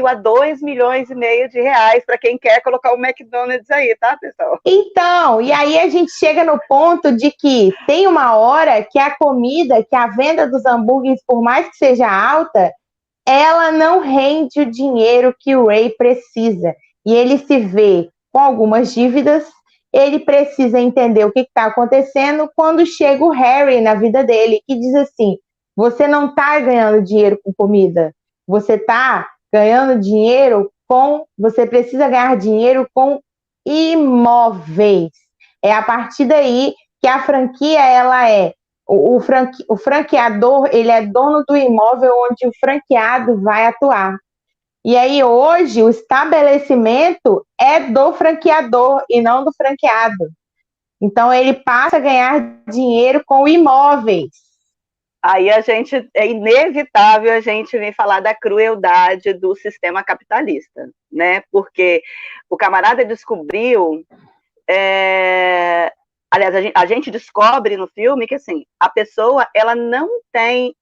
a R$2,5 milhões de reais para quem quer colocar o McDonald's aí, tá, pessoal? Então, e aí a gente chega no ponto de que tem uma hora que a comida, que a venda dos hambúrgueres, por mais que seja alta, ela não rende o dinheiro que o Ray precisa. E ele se vê com algumas dívidas, ele precisa entender o que está acontecendo quando chega o Harry na vida dele, que diz assim, você não está ganhando dinheiro com comida, você está ganhando dinheiro você precisa ganhar dinheiro com imóveis. É a partir daí que a franquia, ela é o franqueador, ele é dono do imóvel onde o franqueado vai atuar. E aí hoje o estabelecimento é do franqueador e não do franqueado. Então ele passa a ganhar dinheiro com imóveis. Aí é inevitável a gente vir falar da crueldade do sistema capitalista, né? Porque o camarada descobriu, aliás, a gente descobre no filme que assim, a pessoa ela não tem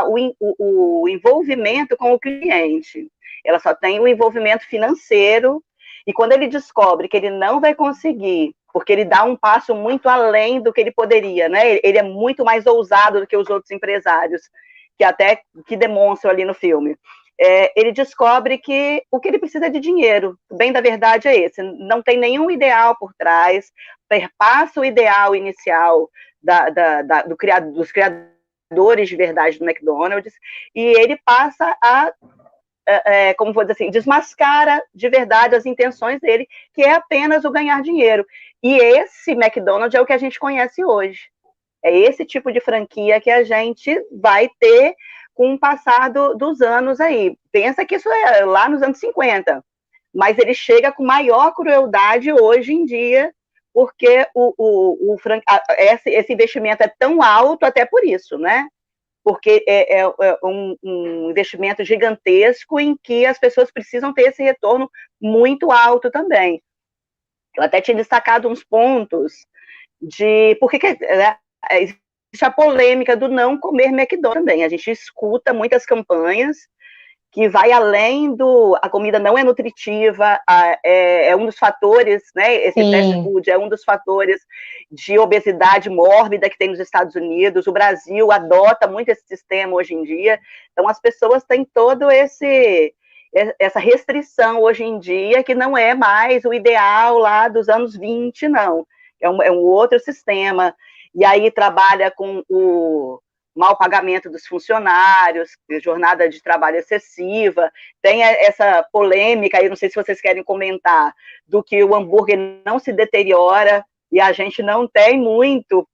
o envolvimento com o cliente, ela só tem o envolvimento financeiro, e quando ele descobre que ele não vai conseguir, porque ele dá um passo muito além do que ele poderia, né? Ele é muito mais ousado do que os outros empresários, que demonstram ali no filme. Ele descobre que o que ele precisa é de dinheiro. O bem da verdade é esse. Não tem nenhum ideal por trás, perpassa o ideal inicial dos criadores de verdade do McDonald's, e ele passa a como vou dizer assim, desmascara de verdade as intenções dele, que é apenas o ganhar dinheiro. E esse McDonald's é o que a gente conhece hoje. É esse tipo de franquia que a gente vai ter com o passar dos anos aí. Pensa que isso é lá nos anos 50, mas ele chega com maior crueldade hoje em dia, porque esse investimento é tão alto até por isso, né? Porque é um investimento gigantesco em que as pessoas precisam ter esse retorno muito alto também. Eu até tinha destacado uns pontos de por que existe a polêmica do não comer McDonald's também. A gente escuta muitas campanhas que vai além a comida não é nutritiva, é um dos fatores, né? Esse fast food é um dos fatores de obesidade mórbida que tem nos Estados Unidos. O Brasil adota muito esse sistema hoje em dia. Então, as pessoas têm todo essa restrição hoje em dia, que não é mais o ideal lá dos anos 20, não. É um outro sistema. E aí trabalha com o mau pagamento dos funcionários, jornada de trabalho excessiva, tem essa polêmica aí, não sei se vocês querem comentar, do que o hambúrguer não se deteriora, e a gente não tem muitas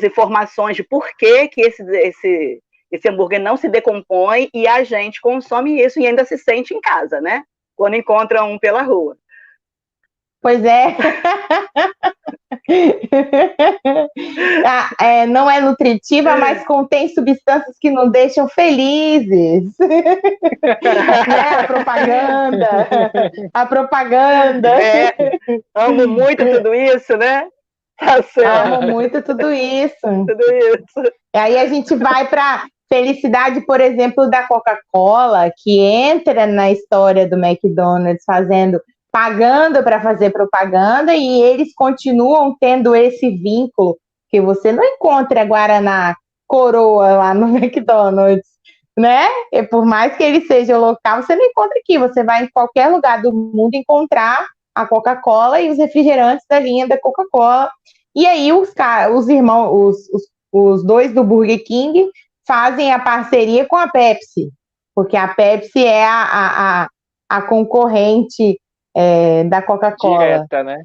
informações de por que esse hambúrguer não se decompõe, e a gente consome isso e ainda se sente em casa, né? Quando encontra um pela rua. Pois é. Não é nutritiva, mas contém substâncias que nos deixam felizes. Né? A propaganda. Amo muito tudo isso, né? Amo muito tudo isso. Aí a gente vai para felicidade, por exemplo, da Coca-Cola, que entra na história do McDonald's pagando para fazer propaganda, e eles continuam tendo esse vínculo que você não encontra Guaraná Coroa lá no McDonald's, né? E por mais que ele seja local, você não encontra aqui. Você vai em qualquer lugar do mundo encontrar a Coca-Cola e os refrigerantes da linha da Coca-Cola. E aí os irmãos, os dois do Burger King fazem a parceria com a Pepsi, porque a Pepsi é a concorrente da Coca-Cola. Direta, né?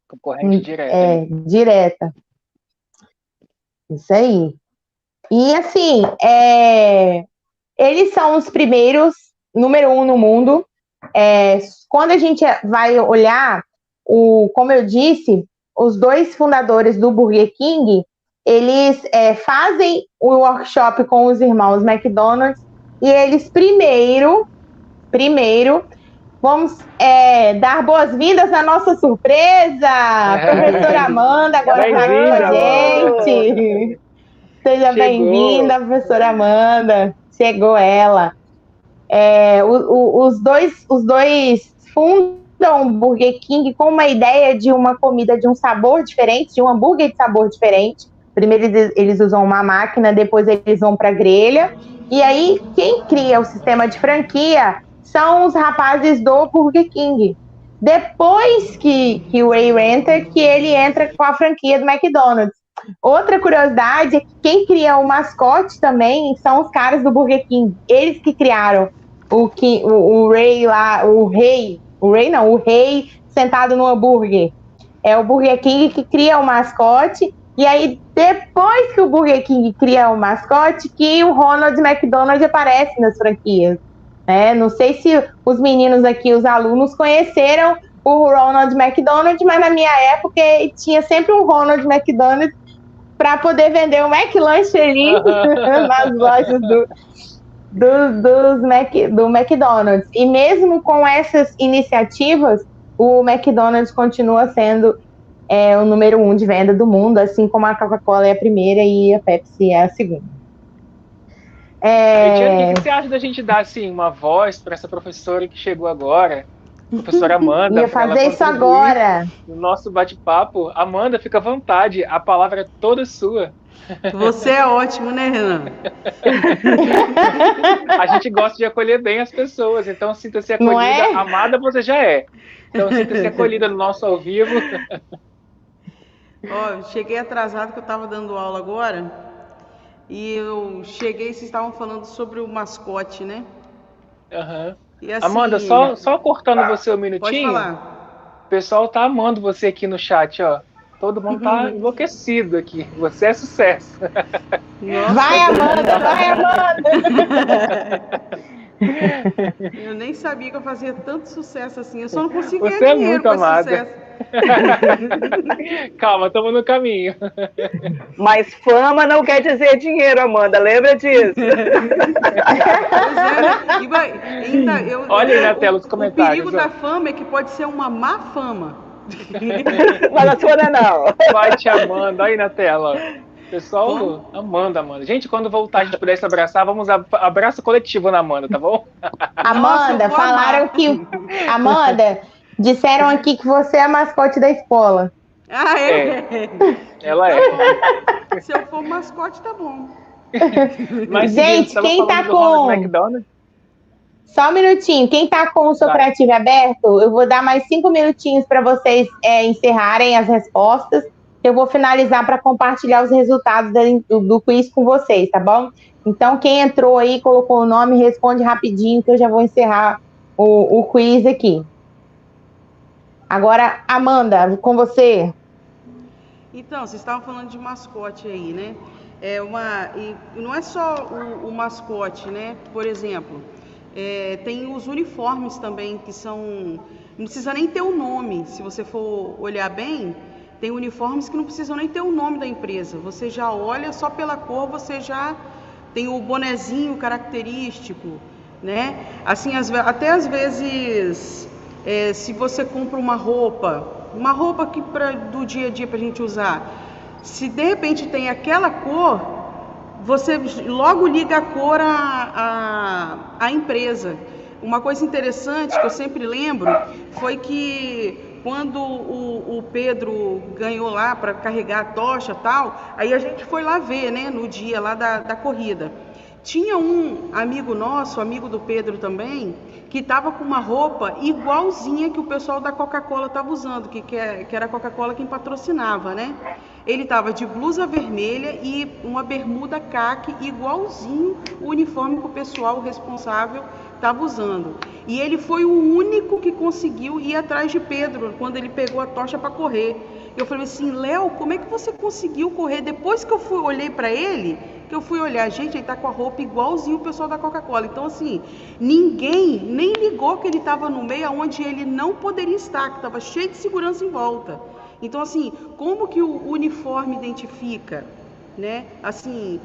Concorrente direta. Direta. Isso aí. E assim, eles são os primeiros, número 1 no mundo. Quando a gente vai olhar, como eu disse, os dois fundadores do Burger King, eles fazem o workshop com os irmãos McDonald's, e eles primeiro vamos dar boas-vindas à nossa surpresa, professora Amanda, agora está aqui com a gente. Seja bem-vinda, professora Amanda. Chegou ela. Os dois fundam o Burger King com uma ideia de uma comida de um sabor diferente, de um hambúrguer de sabor diferente. Primeiro eles usam uma máquina, depois eles vão para a grelha. E aí, quem cria o sistema de franquia são os rapazes do Burger King. Depois que o Ray entra, que ele entra com a franquia do McDonald's. Outra curiosidade é que quem cria o mascote também são os caras do Burger King. Eles que criaram o Ray lá, o rei sentado no hambúrguer. É o Burger King que cria o mascote. E aí, depois que o Burger King cria o mascote, que o Ronald McDonald aparece nas franquias. Não sei se os meninos aqui, os alunos, conheceram o Ronald McDonald, mas na minha época tinha sempre um Ronald McDonald para poder vender o McLanche ali nas lojas do McDonald's. E mesmo com essas iniciativas, o McDonald's continua sendo o número 1 de venda do mundo, assim como a Coca-Cola é a primeira e a Pepsi é a segunda. O que você acha da gente dar assim, uma voz para essa professora que chegou agora, professora Amanda? Ia fazer isso agora. No nosso bate-papo. Amanda, fica à vontade, a palavra é toda sua. Você é ótimo, né, Renan? A gente gosta de acolher bem as pessoas, então sinta-se acolhida. Não é? Amada você já é. Então sinta-se acolhida no nosso ao vivo. Cheguei atrasado que eu estava dando aula agora. E eu cheguei e vocês estavam falando sobre o mascote, né? Uhum. E assim, Amanda, só cortando você um minutinho. Pode falar. O pessoal tá amando você aqui no chat, ó. Todo mundo tá enlouquecido aqui. Você é sucesso. Nossa, vai, Amanda, vai, Amanda! Eu nem sabia que eu fazia tanto sucesso assim. Eu só não consigo Você ganhar é dinheiro muito com esse amada. sucesso. Calma, estamos no caminho. Mas fama não quer dizer dinheiro, Amanda. Lembra disso? Olha aí na tela os comentários. O perigo da fama é que pode ser uma má fama. Mas a sua não. Vai te Amanda, aí na tela. Pessoal, Amanda. Gente, quando voltar a gente puder se abraçar, vamos abraço coletivo na Amanda, tá bom? Amanda, Nossa, falaram que... Amanda, disseram aqui que você é a mascote da escola. Ah, é? Ela é. Se eu for mascote, tá bom. Mas, gente, quem tá com... Só um minutinho. Quem tá com o Soprativo aberto, eu vou dar mais 5 minutinhos para vocês encerrarem as respostas. Eu vou finalizar para compartilhar os resultados do quiz com vocês, tá bom? Então, quem entrou aí, colocou o nome, responde rapidinho, que eu já vou encerrar o quiz aqui. Agora, Amanda, com você. Então, vocês estavam falando de mascote aí, né? E não é só o mascote, né? Por exemplo, tem os uniformes também, que são... Não precisa nem ter o nome, se você for olhar bem... Tem uniformes que não precisam nem ter o nome da empresa. Você já olha, só pela cor, você já tem o bonezinho característico, né? Assim, até às vezes, se você compra uma roupa que do dia a dia para a gente usar, se de repente tem aquela cor, você logo liga a cor à empresa. Uma coisa interessante que eu sempre lembro foi que quando o Pedro ganhou lá para carregar a tocha e tal, aí a gente foi lá ver, né, no dia lá da corrida. Tinha um amigo nosso, amigo do Pedro também, que estava com uma roupa igualzinha que o pessoal da Coca-Cola estava usando, que era a Coca-Cola quem patrocinava, né? Ele estava de blusa vermelha e uma bermuda caque, igualzinho o uniforme que o pessoal responsável estava usando. E ele foi o único que conseguiu ir atrás de Pedro, quando ele pegou a tocha para correr. Eu falei assim, Léo, como é que você conseguiu correr? Depois que eu olhei para ele, que eu fui olhar, gente, ele tá com a roupa igualzinho o pessoal da Coca-Cola. Então, assim, ninguém nem ligou que ele estava no meio onde ele não poderia estar, que estava cheio de segurança em volta. Então, assim, como que o uniforme identifica, né? Assim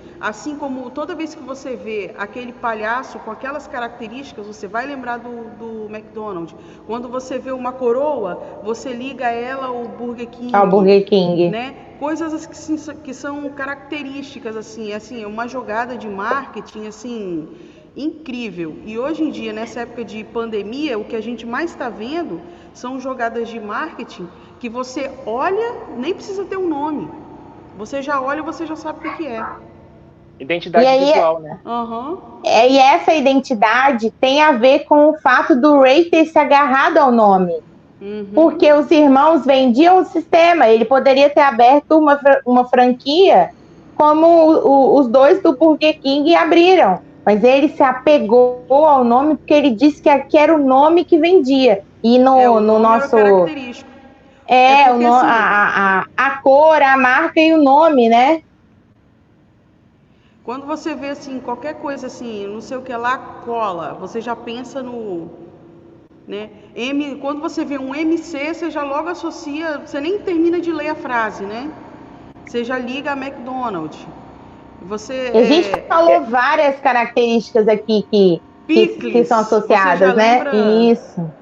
como toda vez que você vê aquele palhaço com aquelas características, você vai lembrar do McDonald's. Quando você vê uma coroa, você liga ela ao Burger King. Ao Burger King. Né? Coisas que são características, assim, uma jogada de marketing, assim, incrível. E hoje em dia, nessa época de pandemia, o que a gente mais está vendo são jogadas de marketing que você olha, nem precisa ter um nome. Você já olha, você já sabe o que é. Identidade visual, né? Uhum. E essa identidade tem a ver com o fato do Ray ter se agarrado ao nome. Uhum. Porque os irmãos vendiam o sistema. Ele poderia ter aberto uma franquia como os dois do Burger King abriram. Mas ele se apegou ao nome porque ele disse que aqui era o nome que vendia. E no nosso... característico. Porque, a cor, a marca e o nome, né? Quando você vê, assim, qualquer coisa assim, não sei o que lá, cola, você já pensa né? Quando você vê um MC, você já logo associa, você nem termina de ler a frase, né? Você já liga a McDonald's. A gente falou várias características aqui que são associadas, né? Lembra... Isso.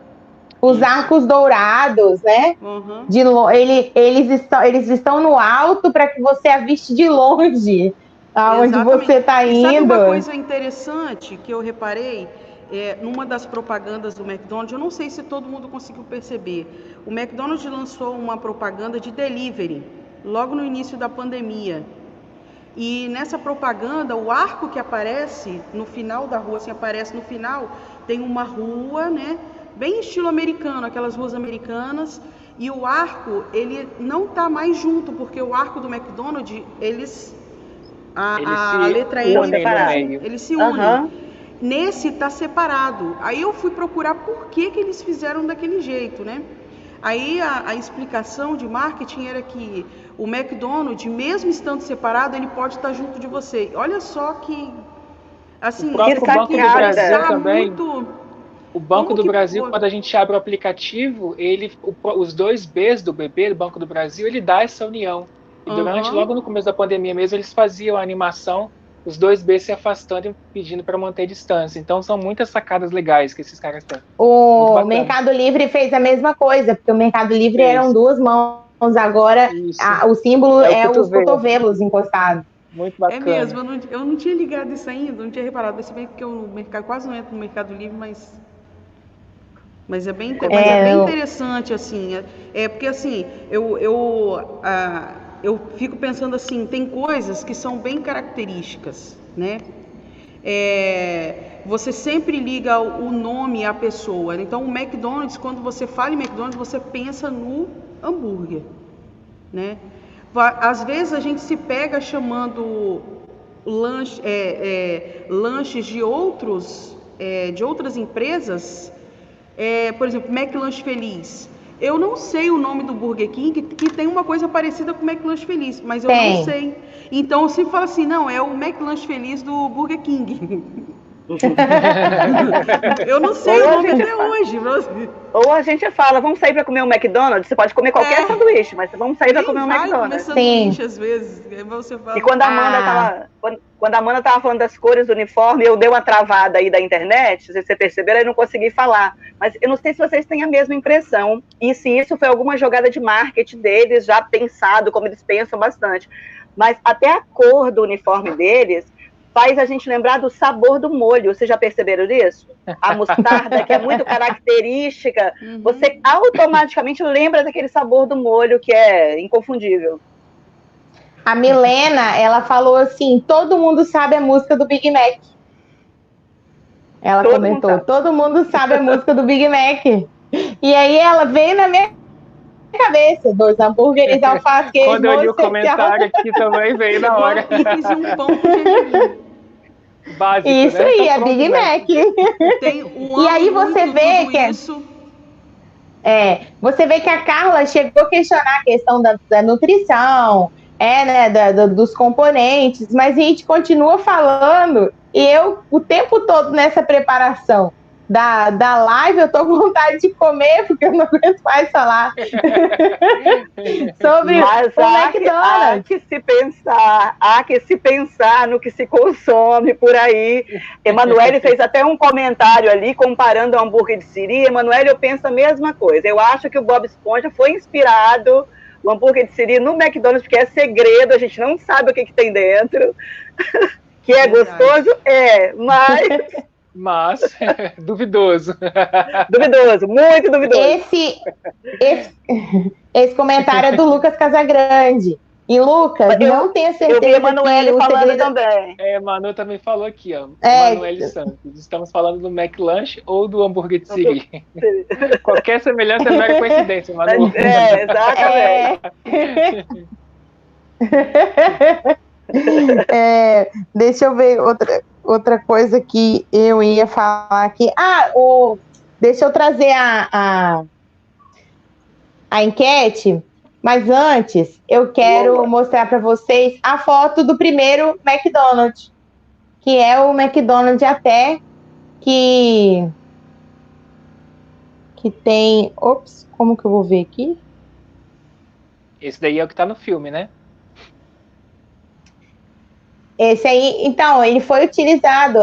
Os arcos dourados, né? Uhum. Eles estão no alto para que você aviste de longe aonde você está indo. E sabe uma coisa interessante que eu reparei? Numa das propagandas do McDonald's, eu não sei se todo mundo conseguiu perceber. O McDonald's lançou uma propaganda de delivery logo no início da pandemia. E nessa propaganda, o arco que aparece no final da rua, assim, aparece no final, tem uma rua, né? Bem estilo americano, aquelas ruas americanas, e o arco, ele não está mais junto, porque o arco do McDonald's, a letra M, eles se unem. Uhum. Nesse está separado. Aí eu fui procurar por que eles fizeram daquele jeito, né? Aí a explicação de marketing era que o McDonald's, mesmo estando separado, ele pode estar junto de você. Olha só que... Assim, o próprio Banco do Brasil também... O Banco do Brasil, foi? Quando a gente abre o aplicativo, os dois Bs do BB, do Banco do Brasil, ele dá essa união. E logo no começo da pandemia mesmo, eles faziam a animação, os dois Bs se afastando e pedindo para manter distância. Então, são muitas sacadas legais que esses caras têm. O Mercado Livre fez a mesma coisa, porque o Mercado Livre eram duas mãos, agora o símbolo é os cotovelos encostados. Muito bacana. É mesmo, eu não tinha ligado isso ainda, não tinha reparado. Se bem que eu quase não entro no Mercado Livre, mas é bem interessante, assim. Porque, assim, eu fico pensando assim, tem coisas que são bem características, né? Você sempre liga o nome à pessoa. Então, o McDonald's, quando você fala em McDonald's, você pensa no hambúrguer, né? Às vezes a gente se pega chamando lanches de outras empresas, por exemplo, McLanche Feliz. Eu não sei o nome do Burger King, que tem uma coisa parecida com o McLanche Feliz, mas eu não sei. Então eu sempre falo assim, não, é o McLanche Feliz do Burger King. Eu não sei o nome até hoje. Ou a gente fala, vamos sair para comer um McDonald's. Você pode comer qualquer sanduíche, mas vamos sair para comer um McDonald's. Sanduíche, às vezes. Você fala, e quando a Amanda estava falando das cores do uniforme, eu dei uma travada aí da internet, se você perceberam, eu não consegui falar. Mas eu não sei se vocês têm a mesma impressão, e se isso foi alguma jogada de marketing deles, já pensado, como eles pensam bastante. Mas até a cor do uniforme deles faz a gente lembrar do sabor do molho. Vocês já perceberam isso? A mostarda, que é muito característica, você automaticamente lembra daquele sabor do molho que é inconfundível. A Milena, ela falou assim, todo mundo sabe a música do Big Mac. Ela comentou, todo mundo sabe a música do Big Mac. E aí ela veio na minha cabeça, 2 hambúrgueres, alface, queijo, quando eu li o comentário aqui também veio na hora. E fiz um pão com gergelim. Básico, isso, né? Aí, é Big Mac. E aí você vê que você vê que a Carla chegou a questionar a questão da nutrição, né, dos componentes, mas a gente continua falando, e eu, o tempo todo nessa preparação da live, eu tô com vontade de comer, porque eu não aguento mais falar sobre o McDonald's. Há que se pensar no que se consome por aí. Emanuele fez até um comentário ali, comparando o hambúrguer de Siri. Emanuele, eu penso a mesma coisa. Eu acho que o Bob Esponja foi inspirado, o hambúrguer de Siri, no McDonald's, porque é segredo, a gente não sabe o que tem dentro. Que é gostoso? Mas, duvidoso. Duvidoso, muito duvidoso. Esse comentário é do Lucas Casagrande. E Lucas, não tenho certeza. Eu vi a Emanuele falando também. Manu também falou aqui, ó. Emanuele Santos. Estamos falando do McLanche ou do hambúrguer de Siri. Qualquer semelhança é mera coincidência, Manu. Exatamente. Deixa eu ver outra coisa que eu ia falar aqui. Deixa eu trazer a enquete, mas antes eu quero mostrar para vocês a foto do primeiro McDonald's, que é o McDonald's até que que tem... Ops, como que eu vou ver aqui? Esse daí é o que tá no filme, né? Esse aí, então, ele foi utilizado.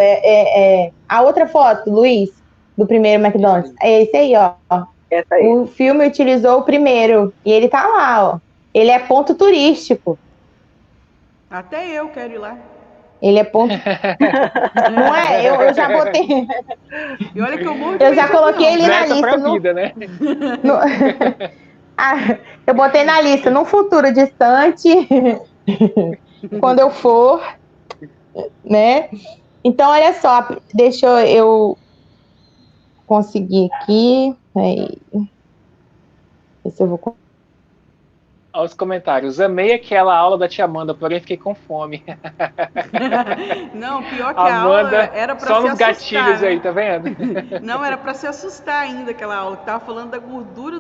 A outra foto, Luiz, do primeiro McDonald's. É esse aí, ó. Essa aí. O filme utilizou o primeiro. E ele tá lá, ó. Ele é ponto turístico. Até eu quero ir lá. Ele é ponto. Não é? Eu já botei. E olha que eu morro de Eu medo já de coloquei avião. ele na Nessa pra lista. vida, né? no- Ah, eu botei na lista num futuro distante, quando eu for, né? Então, olha só, deixa eu conseguir aqui. Aí, ver se eu vou. Olha os comentários. Amei aquela aula da tia Amanda, porém fiquei com fome. Não, pior que a aula Amanda, era pra só se nos assustar, gatilhos né? aí, tá vendo? Não, era pra se assustar ainda aquela aula, que tava falando da gordura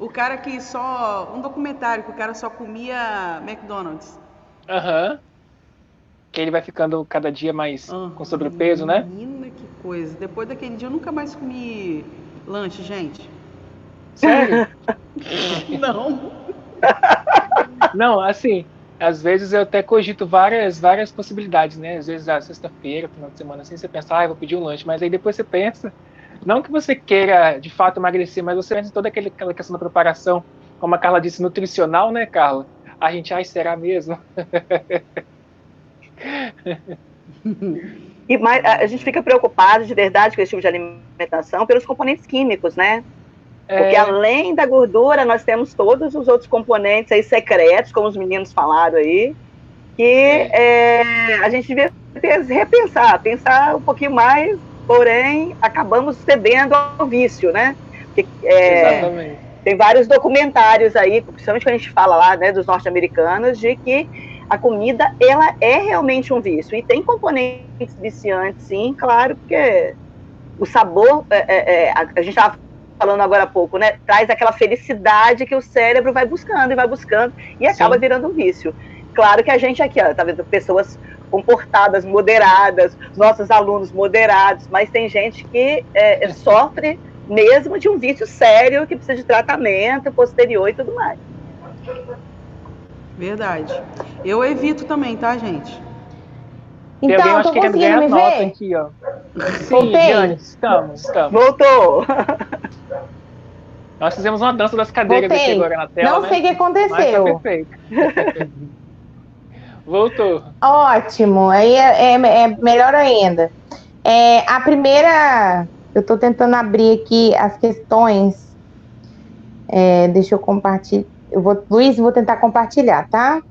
o cara que só... Um documentário que o cara só comia McDonald's. Aham. Que ele vai ficando cada dia mais com sobrepeso, né? Menina, que coisa. Depois daquele dia eu nunca mais comi lanche, gente. Sério? Não. Não, assim, às vezes eu até cogito várias possibilidades, né? Às vezes, sexta-feira, final de semana, assim, você pensa, eu vou pedir um lanche, mas aí depois você pensa, não que você queira, de fato, emagrecer, mas você pensa em toda aquela questão da preparação, como a Carla disse, nutricional, né, Carla? A gente, será mesmo? E mais, a gente fica preocupado de verdade com esse tipo de alimentação pelos componentes químicos, né? Porque além da gordura, nós temos todos os outros componentes aí secretos, como os meninos falaram aí, que a gente devia pensar um pouquinho mais, porém acabamos cedendo ao vício, né? Porque, Exatamente. tem vários documentários aí, principalmente quando a gente fala lá, né, dos norte-americanos, de que a comida, ela é realmente um vício. E tem componentes viciantes, sim, claro, porque o sabor, a gente estava falando agora há pouco, né, traz aquela felicidade que o cérebro vai buscando e acaba virando um vício. Claro que a gente aqui, tá vendo, pessoas comportadas, moderadas, nossos alunos moderados, mas tem gente que sofre mesmo de um vício sério que precisa de tratamento posterior e tudo mais. Verdade. Eu evito também, tá, gente? Tem Então, alguém, tô acho que querendo conseguindo ganhar me nota ver? aqui, ó. Sim, Voltei? Diane, estamos. Voltou! Nós fizemos uma dança das cadeiras aqui Voltei. agora na tela, Não né? sei o que Mas tá aconteceu. perfeito. Voltou. Ótimo, aí é melhor ainda. A primeira, eu estou tentando abrir aqui as questões. Deixa eu compartilhar. Luiz, vou tentar compartilhar, tá?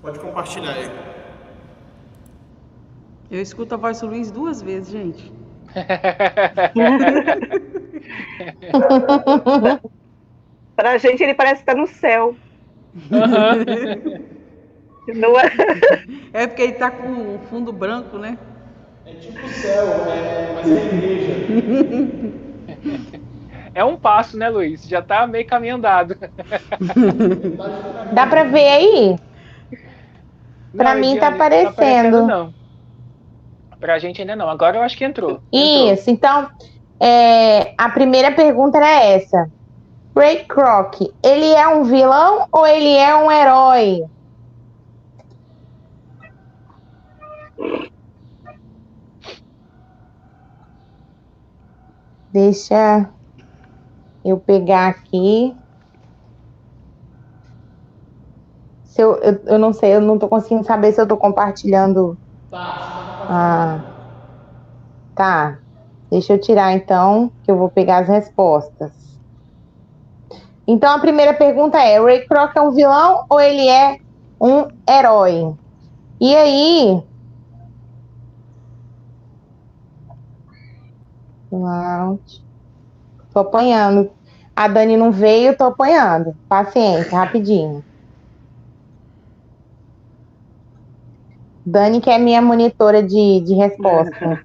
Pode compartilhar aí. Eu escuto a voz do Luiz 2 vezes, gente. Pra gente, ele parece que tá no céu. Não é? É porque ele tá com um fundo branco, né? É tipo o céu, mas é igreja. É um passo, né, Luiz? Já tá meio caminho andado. Dá para ver aí? Para mim Ediane, tá aparecendo. Não. Pra gente ainda não. Agora eu acho que entrou. Isso, então, a primeira pergunta era essa. Ray Kroc, ele é um vilão ou ele é um herói? Deixa eu pegar aqui. Eu não sei, eu não tô conseguindo saber se eu tô compartilhando. Tá. Deixa eu tirar então, que eu vou pegar as respostas. Então a primeira pergunta é: Ray Kroc é um vilão ou ele é um herói? E aí? Tô apanhando. A Dani não veio, tô apanhando. Paciência, rapidinho. Dani, que é minha monitora de resposta.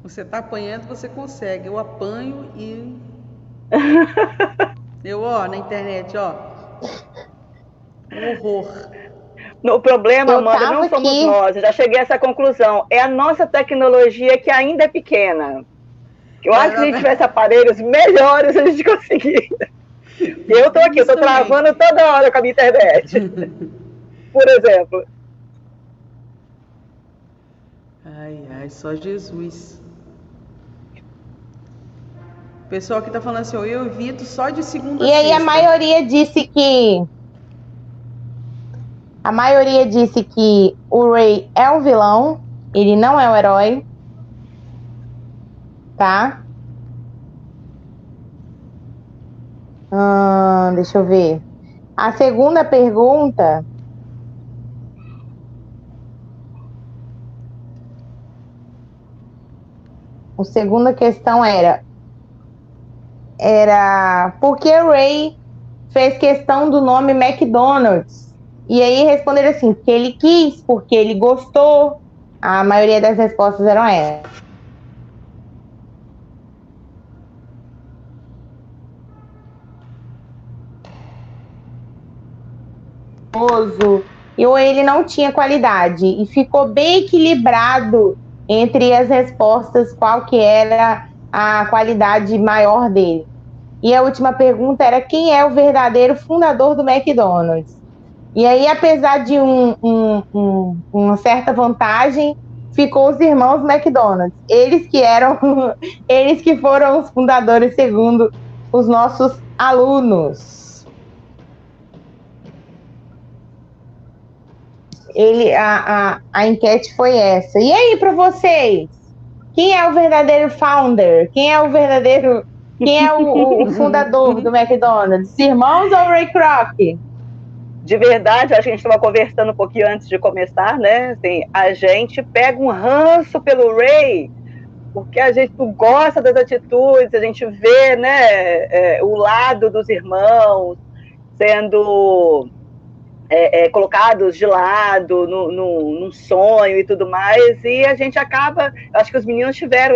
Você tá apanhando, você consegue. Eu apanho e... Eu, na internet, um horror. O problema, Eu Amanda, não tava somos aqui. nós, eu já cheguei a essa conclusão. É a nossa tecnologia que ainda é pequena. Eu acho que se a gente tivesse aparelhos melhores, a gente conseguiria. Eu estou aqui, eu estou travando toda hora com a minha internet. Por exemplo. Ai, só Jesus. O pessoal que tá falando assim, ó, eu evito só de segunda a E aí sexta. a maioria disse que o Ray é um vilão, ele não é um herói, tá? Deixa eu ver. A segunda pergunta. A segunda questão era por que o Ray fez questão do nome McDonald's? E aí responderam assim, porque ele quis, porque ele gostou. A maioria das respostas eram essas. E ou ele não tinha qualidade. E ficou bem equilibrado entre as respostas, qual que era a qualidade maior dele. E a última pergunta era quem é o verdadeiro fundador do McDonald's? E aí, apesar de uma certa vantagem, ficou os irmãos McDonald's. Eles que foram os fundadores, segundo os nossos alunos. A enquete foi essa. E aí, para vocês? Quem é o verdadeiro founder? Quem é o fundador do McDonald's? Os irmãos ou o Ray Kroc? De verdade, acho que a gente estava conversando um pouquinho antes de começar, né? Assim, a gente pega um ranço pelo Ray, porque a gente gosta das atitudes, a gente vê, né, o lado dos irmãos sendo colocados de lado num sonho e tudo mais, e a gente acaba, acho que os meninos tiveram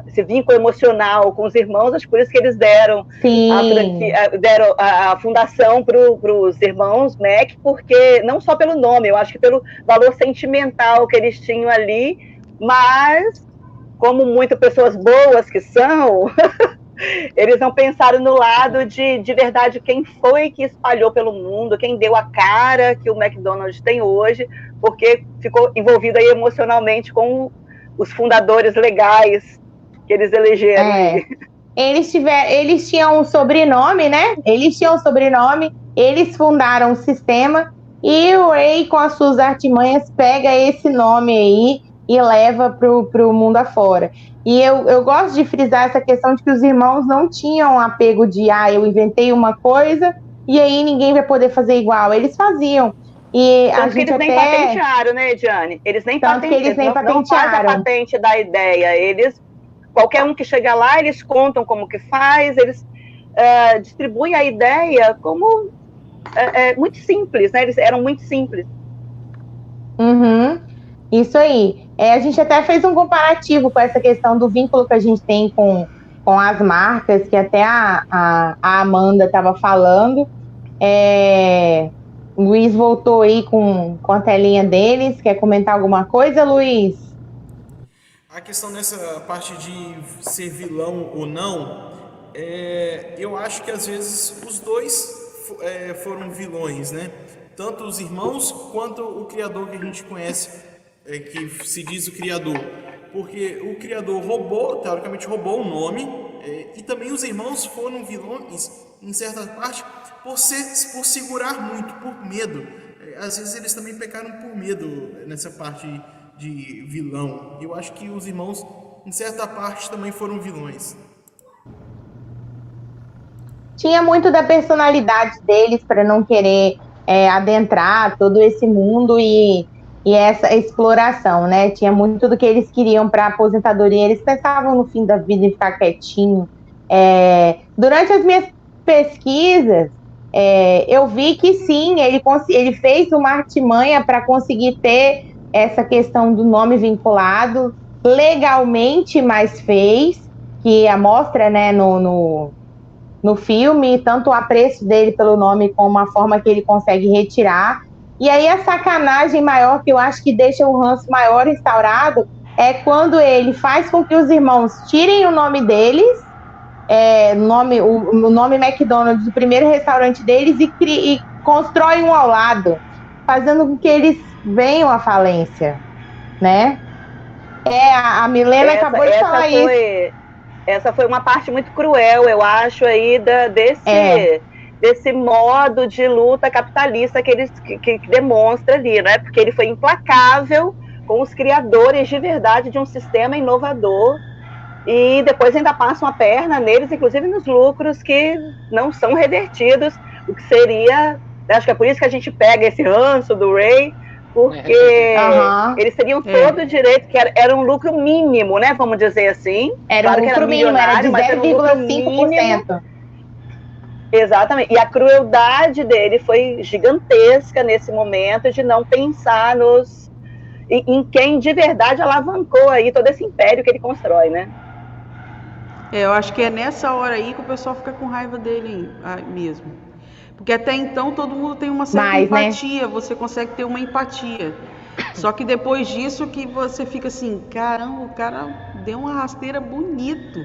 esse vínculo emocional com os irmãos, acho que por isso que eles deram a fundação para os irmãos Mac, porque não só pelo nome, eu acho que pelo valor sentimental que eles tinham ali, mas como muitas pessoas boas que são, eles não pensaram no lado de verdade quem foi que espalhou pelo mundo, quem deu a cara que o McDonald's tem hoje, porque ficou envolvido aí emocionalmente com os fundadores legais que eles elegeram. Eles tinham um sobrenome, né? Eles fundaram o sistema e o Ray, com as suas artimanhas, pega esse nome aí e leva para o mundo afora. E eu gosto de frisar essa questão de que os irmãos não tinham apego de eu inventei uma coisa e aí ninguém vai poder fazer igual. Eles faziam. E tanto a gente que eles nem patentearam, né, Diane? Eles nem patentearam. Não fazem a patente da ideia. Qualquer um que chega lá, eles contam como que faz, eles distribuem a ideia como muito simples, né? Eles eram muito simples. Isso aí. A gente até fez um comparativo com essa questão do vínculo que a gente tem com as marcas, que até a Amanda estava falando. O Luiz voltou aí com a telinha deles. Quer comentar alguma coisa, Luiz? A questão nessa parte de ser vilão ou não, eu acho que às vezes os dois foram vilões, né? Tanto os irmãos quanto o criador que a gente conhece, que se diz o criador. Porque o criador teoricamente roubou o nome, e também os irmãos foram vilões, em certa parte, por segurar muito, por medo. Às vezes eles também pecaram por medo nessa parte de vilão. Eu acho que os irmãos, em certa parte, também foram vilões. Tinha muito da personalidade deles para não querer adentrar todo esse mundo e essa exploração, né? Tinha muito do que eles queriam para a aposentadoria. Eles pensavam no fim da vida em ficar quietinho. Durante as minhas pesquisas, eu vi que sim, ele fez uma artimanha para conseguir ter essa questão do nome vinculado legalmente, mas fez, que mostra, né, no no filme, tanto o apreço dele pelo nome como a forma que ele consegue retirar. E aí a sacanagem maior, que eu acho que deixa o ranço maior instaurado, é quando ele faz com que os irmãos tirem o nome deles, o nome McDonald's, do primeiro restaurante deles, e constrói um ao lado, fazendo com que eles venham à falência, né? A Milena acabou de falar isso. Essa foi uma parte muito cruel, eu acho, aí desse modo de luta capitalista que demonstra ali, né? Porque ele foi implacável com os criadores de verdade de um sistema inovador e depois ainda passa uma perna neles, inclusive nos lucros que não são revertidos, o que seria... Acho que é por isso que a gente pega esse ranço do Ray, porque eles teriam todo o direito, que era um lucro mínimo, né? Vamos dizer assim. Era um lucro mínimo, era de 0,5%. Exatamente. E a crueldade dele foi gigantesca nesse momento de não pensar em quem de verdade alavancou aí todo esse império que ele constrói, né? Eu acho que é nessa hora aí que o pessoal fica com raiva dele mesmo. Porque até então todo mundo tem uma certa empatia, né? Você consegue ter uma empatia. Só que depois disso que você fica assim, caramba, o cara deu uma rasteira bonito.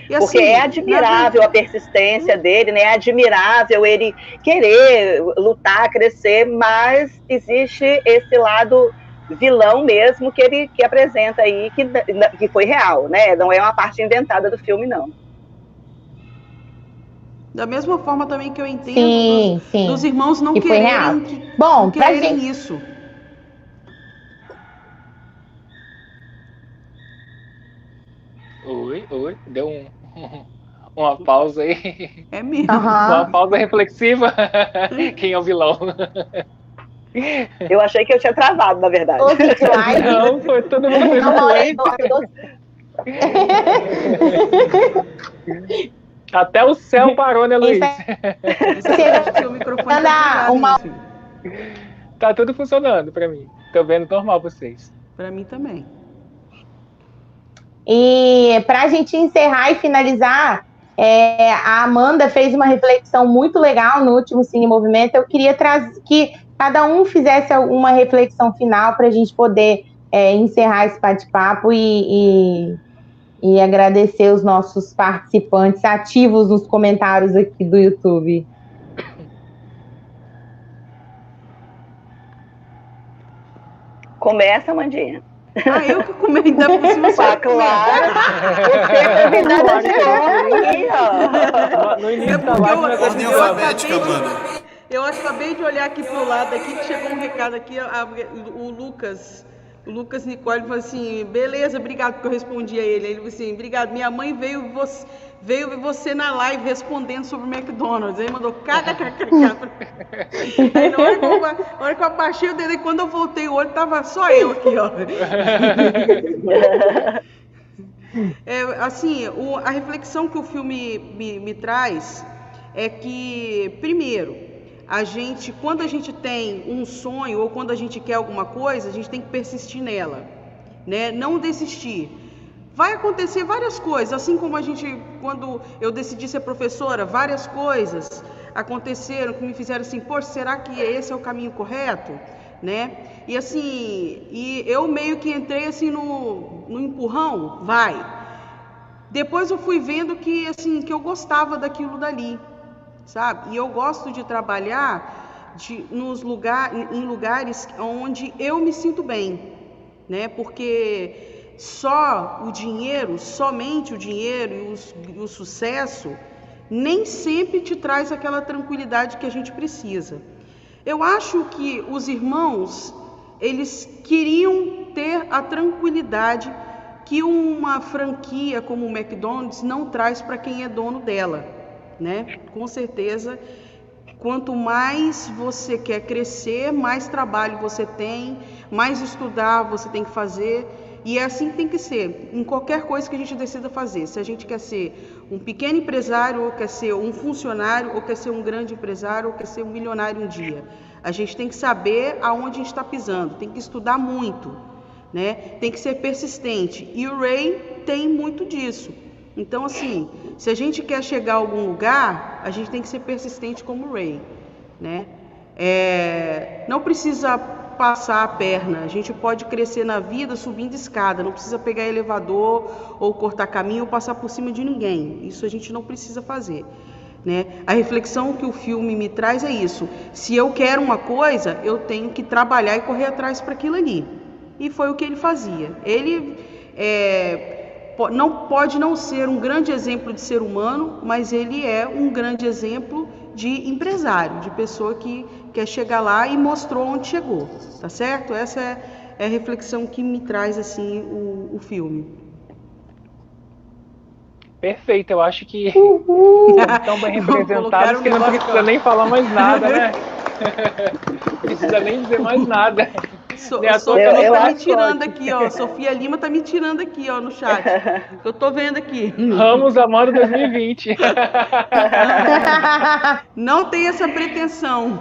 E assim, porque é admirável a persistência dele, né? É admirável ele querer lutar, crescer, mas existe esse lado vilão mesmo que apresenta aí, que foi real, né? Não é uma parte inventada do filme, não. Da mesma forma também que eu entendo dos irmãos não quererem isso. Oi, deu uma pausa aí. É mesmo. Uma pausa reflexiva. Quem é o vilão? Eu achei que eu tinha travado, na verdade. Não, foi todo mundo. Até o céu parou, né, Luiz? O microfone tá tudo funcionando pra mim. Tô vendo normal vocês. Pra mim também. E pra gente encerrar e finalizar, a Amanda fez uma reflexão muito legal no último Cine Movimento. Eu queria que cada um fizesse uma reflexão final pra gente poder encerrar esse bate-papo e agradecer os nossos participantes ativos nos comentários aqui do YouTube. Começa, Mandinha. Eu que comei ainda por cima. Claro. No início da live, ordem alfabética, Amanda. Eu acabei de olhar aqui pro lado aqui, que chegou um recado aqui, o Lucas Nicole falou assim, beleza, obrigado, porque eu respondi a ele. Ele falou assim, obrigado, minha mãe veio ver você na live respondendo sobre o McDonald's. Aí mandou kkkk. Aí na hora que eu abaixei o dedo, quando eu voltei o olho, tava só eu aqui, ó. A reflexão que o filme me traz é que, primeiro, quando a gente tem um sonho ou quando a gente quer alguma coisa, a gente tem que persistir nela, né? Não desistir. Vai acontecer várias coisas, assim como quando eu decidi ser professora, várias coisas aconteceram que me fizeram assim, poxa, será que esse é o caminho correto, né? E assim, eu meio que entrei assim no empurrão, vai. Depois eu fui vendo que eu gostava daquilo dali, sabe? E eu gosto de trabalhar em lugares onde eu me sinto bem, né? Porque somente o dinheiro e o sucesso nem sempre te traz aquela tranquilidade que a gente precisa. Eu acho que os irmãos, eles queriam ter a tranquilidade que uma franquia como o McDonald's não traz para quem é dono dela, né? Com certeza, quanto mais você quer crescer, mais trabalho você tem, mais estudar você tem que fazer, e é assim que tem que ser, em qualquer coisa que a gente decida fazer. Se a gente quer ser um pequeno empresário, ou quer ser um funcionário, ou quer ser um grande empresário, ou quer ser um milionário um dia, a gente tem que saber aonde a gente está pisando, tem que estudar muito, né? Tem que ser persistente, e o Ray tem muito disso, Então, assim, se a gente quer chegar a algum lugar, a gente tem que ser persistente como o Ray, né? Não precisa passar a perna, a gente pode crescer na vida subindo escada, não precisa pegar elevador ou cortar caminho ou passar por cima de ninguém. Isso a gente não precisa fazer, né? A reflexão que o filme me traz é isso: se eu quero uma coisa, eu tenho que trabalhar e correr atrás para aquilo ali. E foi o que ele fazia. Ele não pode não ser um grande exemplo de ser humano, mas ele é um grande exemplo de empresário, de pessoa que quer chegar lá e mostrou onde chegou, tá certo? Essa é a reflexão que me traz assim o filme. Perfeito, eu acho que estão bem representados que não precisa nem falar mais nada, né? Não precisa nem dizer mais nada. Sofia tá me tirando aqui, ó. Sofia Lima tá me tirando aqui, ó, no chat. Eu tô vendo aqui. Ramos Amanda 2020. Não tem essa pretensão.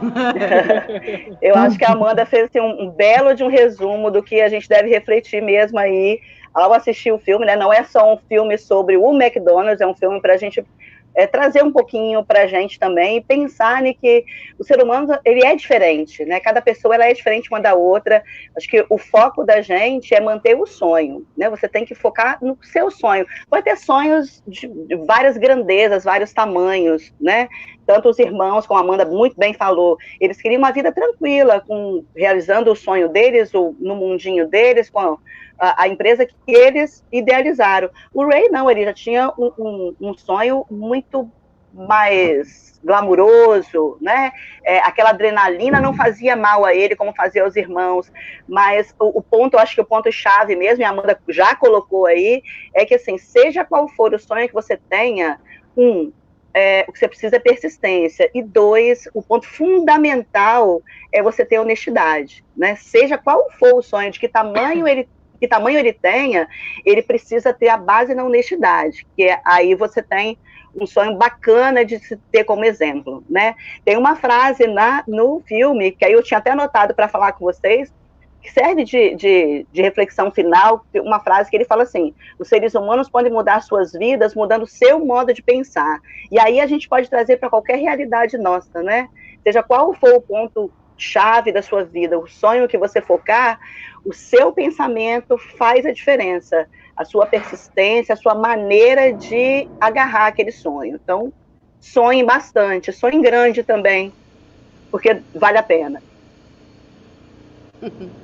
Eu acho que a Amanda fez assim, um belo de um resumo do que a gente deve refletir mesmo aí ao assistir o filme, né? Não é só um filme sobre o McDonald's, é um filme para a gente trazer um pouquinho para a gente também e pensar que o ser humano ele é diferente, né? Cada pessoa ela é diferente uma da outra. Acho que o foco da gente é manter o sonho, né? Você tem que focar no seu sonho. Pode ter sonhos de várias grandezas, vários tamanhos, né? Tanto os irmãos, como a Amanda muito bem falou, eles queriam uma vida tranquila, realizando o sonho deles, no mundinho deles, com a empresa que eles idealizaram. O Ray não, ele já tinha um sonho muito mais glamuroso, né? Aquela adrenalina não fazia mal a ele como fazia aos irmãos, mas o ponto, eu acho que o ponto-chave mesmo, e a Amanda já colocou aí, é que assim, seja qual for o sonho que você tenha, o que você precisa é persistência, e 2, o ponto fundamental é você ter honestidade, né? Seja qual for o sonho, de que tamanho ele tenha, ele precisa ter a base na honestidade, que aí você tem um sonho bacana de se ter como exemplo, né? Tem uma frase no filme, que aí eu tinha até anotado para falar com vocês, que serve de reflexão final, uma frase que ele fala assim: os seres humanos podem mudar suas vidas mudando seu modo de pensar. E aí a gente pode trazer para qualquer realidade nossa, né? Seja qual for o ponto chave da sua vida, o sonho que você focar, o seu pensamento faz a diferença, a sua persistência, a sua maneira de agarrar aquele sonho. Então, sonhe bastante, sonhe grande também, porque vale a pena.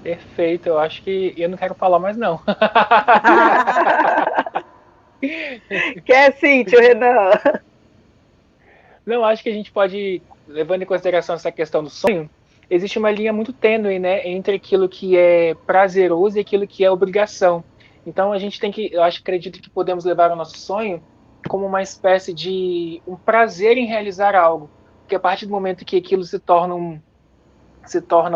Perfeito, eu acho que eu não quero falar mais não. Quer sim, tio Renan? Não, acho que a gente pode, levando em consideração essa questão do sonho, existe uma linha muito tênue, né, entre aquilo que é prazeroso e aquilo que é obrigação. Então a gente tem que, acredito que podemos levar o nosso sonho como uma espécie de um prazer em realizar algo, porque a partir do momento que aquilo se torna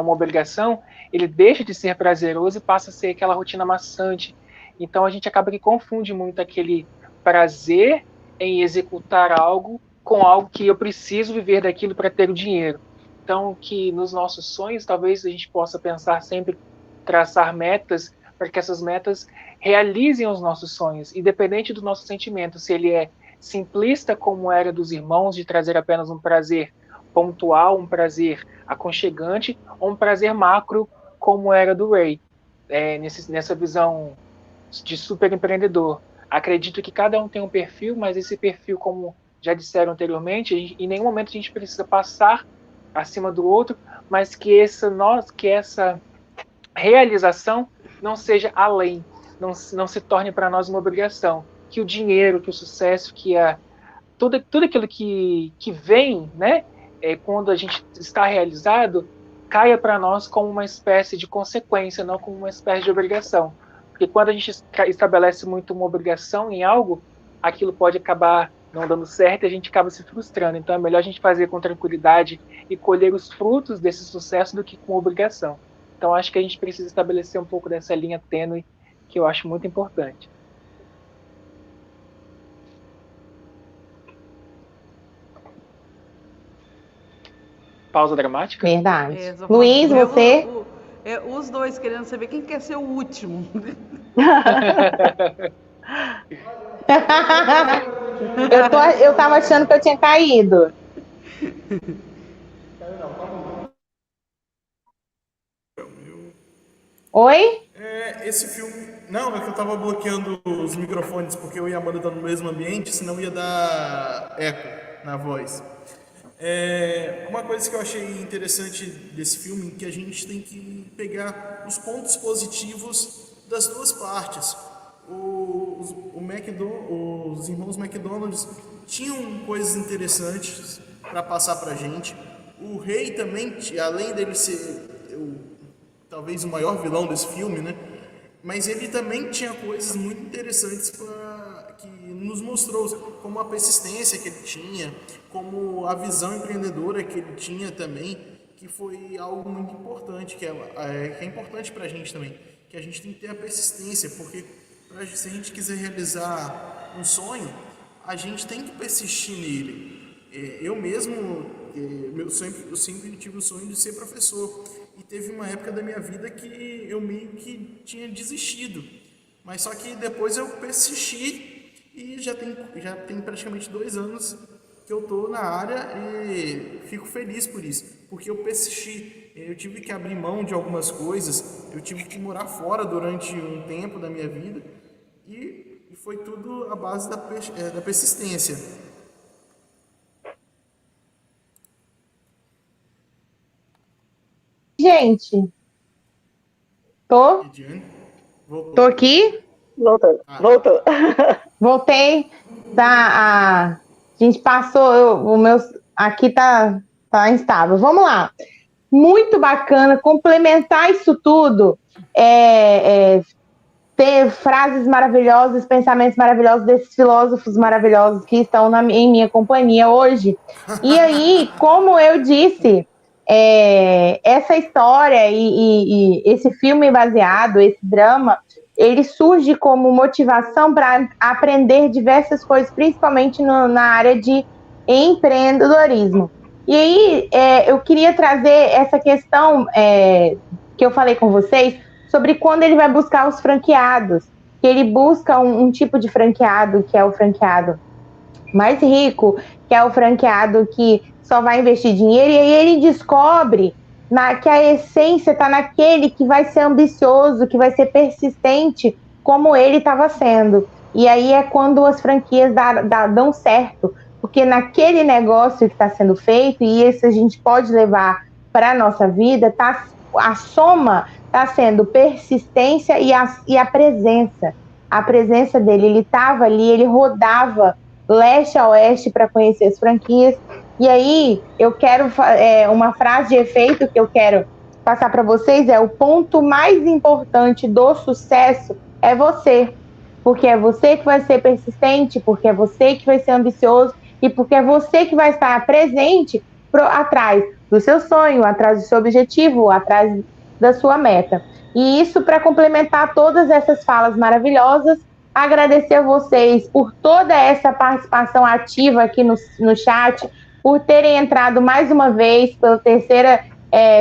uma obrigação, ele deixa de ser prazeroso e passa a ser aquela rotina maçante. Então a gente acaba que confunde muito aquele prazer em executar algo com algo que eu preciso viver daquilo para ter o dinheiro. Então, que nos nossos sonhos, talvez a gente possa pensar sempre, traçar metas, para que essas metas realizem os nossos sonhos, independente do nosso sentimento, se ele é simplista, como era dos irmãos, de trazer apenas um prazer pontual, um prazer aconchegante, ou um prazer macro, como era do Ray, nessa visão de super empreendedor. Acredito que cada um tem um perfil, mas esse perfil, como já disseram anteriormente, em nenhum momento a gente precisa passar acima do outro, mas que essa realização não seja além, não se torne para nós uma obrigação, que o dinheiro, que o sucesso, que tudo aquilo que vem, né, quando a gente está realizado, caia para nós como uma espécie de consequência, não como uma espécie de obrigação. Porque quando a gente estabelece muito uma obrigação em algo, aquilo pode acabar não dando certo e a gente acaba se frustrando. Então é melhor a gente fazer com tranquilidade e colher os frutos desse sucesso do que com obrigação. Então acho que a gente precisa estabelecer um pouco dessa linha tênue, que eu acho muito importante. Pausa dramática? Verdade. Luiz, você? Os dois querendo saber quem quer ser o último. Eu tava achando que eu tinha caído. Oi? Esse filme. Não, é que eu tava bloqueando os microfones porque eu e a Amanda estão no mesmo ambiente, senão ia dar eco na voz. Uma coisa que eu achei interessante desse filme é que a gente tem que pegar os pontos positivos das duas partes. Os irmãos McDonald's tinham coisas interessantes para passar pra gente. O rei também, além dele ser talvez o maior vilão desse filme, né? Mas ele também tinha coisas muito interessantes que nos mostrou, como a persistência que ele tinha, como a visão empreendedora que ele tinha também, que foi algo muito importante, que é importante pra gente também, que a gente tem que ter a persistência, porque se a gente quiser realizar um sonho, a gente tem que persistir nele. Eu mesmo, eu sempre tive o sonho de ser professor. E teve uma época da minha vida que eu meio que tinha desistido. Mas só que depois eu persisti e já tem praticamente 2 anos que eu tô na área e fico feliz por isso. Porque eu persisti. Eu tive que abrir mão de algumas coisas. Eu tive que morar fora durante um tempo da minha vida. E foi tudo à base da persistência. Gente, tô aqui. Voltou. Voltei. A gente passou. O meu aqui tá instável. Vamos lá. Muito bacana complementar isso tudo. Ter frases maravilhosas, pensamentos maravilhosos desses filósofos maravilhosos que estão em minha companhia hoje. E aí, como eu disse, essa história e esse filme baseado, esse drama, ele surge como motivação para aprender diversas coisas, principalmente na área de empreendedorismo. E aí, eu queria trazer essa questão que eu falei com vocês, sobre quando ele vai buscar os franqueados, que ele busca um tipo de franqueado, que é o franqueado mais rico, que é o franqueado que só vai investir dinheiro, e aí ele descobre que a essência está naquele que vai ser ambicioso, que vai ser persistente, como ele estava sendo. E aí é quando as franquias dão certo, porque naquele negócio que está sendo feito, e isso a gente pode levar para a nossa vida, a soma está sendo persistência e a presença. A presença dele, ele estava ali, ele rodava leste a oeste para conhecer as franquias. E aí, eu quero uma frase de efeito que eu quero passar para vocês, o ponto mais importante do sucesso é você. Porque é você que vai ser persistente, porque é você que vai ser ambicioso e porque é você que vai estar presente atrás do seu sonho, atrás do seu objetivo, atrás da sua meta. E isso para complementar todas essas falas maravilhosas, agradecer a vocês por toda essa participação ativa aqui no chat, por terem entrado mais uma vez, pela terceira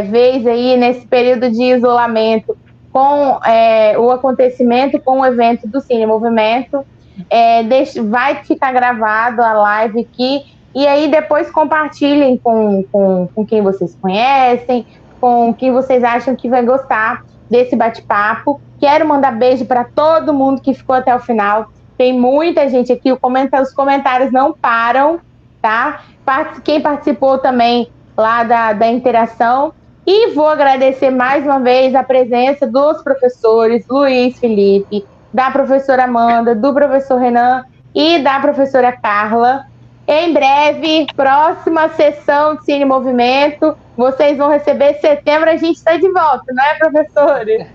vez aí nesse período de isolamento, com o acontecimento, com o evento do Cine Movimento. Vai ficar gravado a live aqui, e aí depois compartilhem com quem vocês conhecem, com quem vocês acham que vai gostar desse bate-papo. Quero mandar beijo para todo mundo que ficou até o final. Tem muita gente aqui, os comentários não param, tá? Quem participou também lá da interação. E vou agradecer mais uma vez a presença dos professores Luiz Felipe, da professora Amanda, do professor Renan e da professora Carla. Em breve, próxima sessão de Cine Movimento, vocês vão receber. Setembro, a gente está de volta, não é, professores?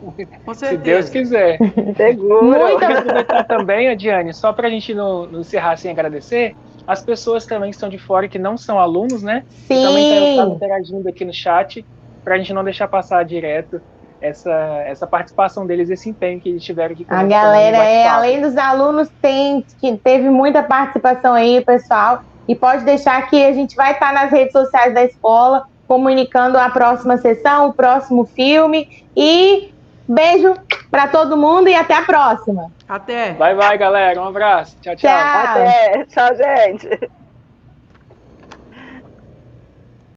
Se Deus quiser. Seguro. Eu quero aproveitar também, Adiane, só para a gente não encerrar sem agradecer, as pessoas também que estão de fora, que não são alunos, né? Sim. Que também estão interagindo aqui no chat, para a gente não deixar passar direto essa participação deles, esse empenho que eles tiveram aqui. A galera, além dos alunos, teve muita participação aí, pessoal, e pode deixar que a gente vai estar nas redes sociais da escola, comunicando a próxima sessão, o próximo filme, e beijo para todo mundo e até a próxima. Até. Bye, bye, galera. Um abraço. Tchau, tchau. Tchau. Até. Tchau, gente.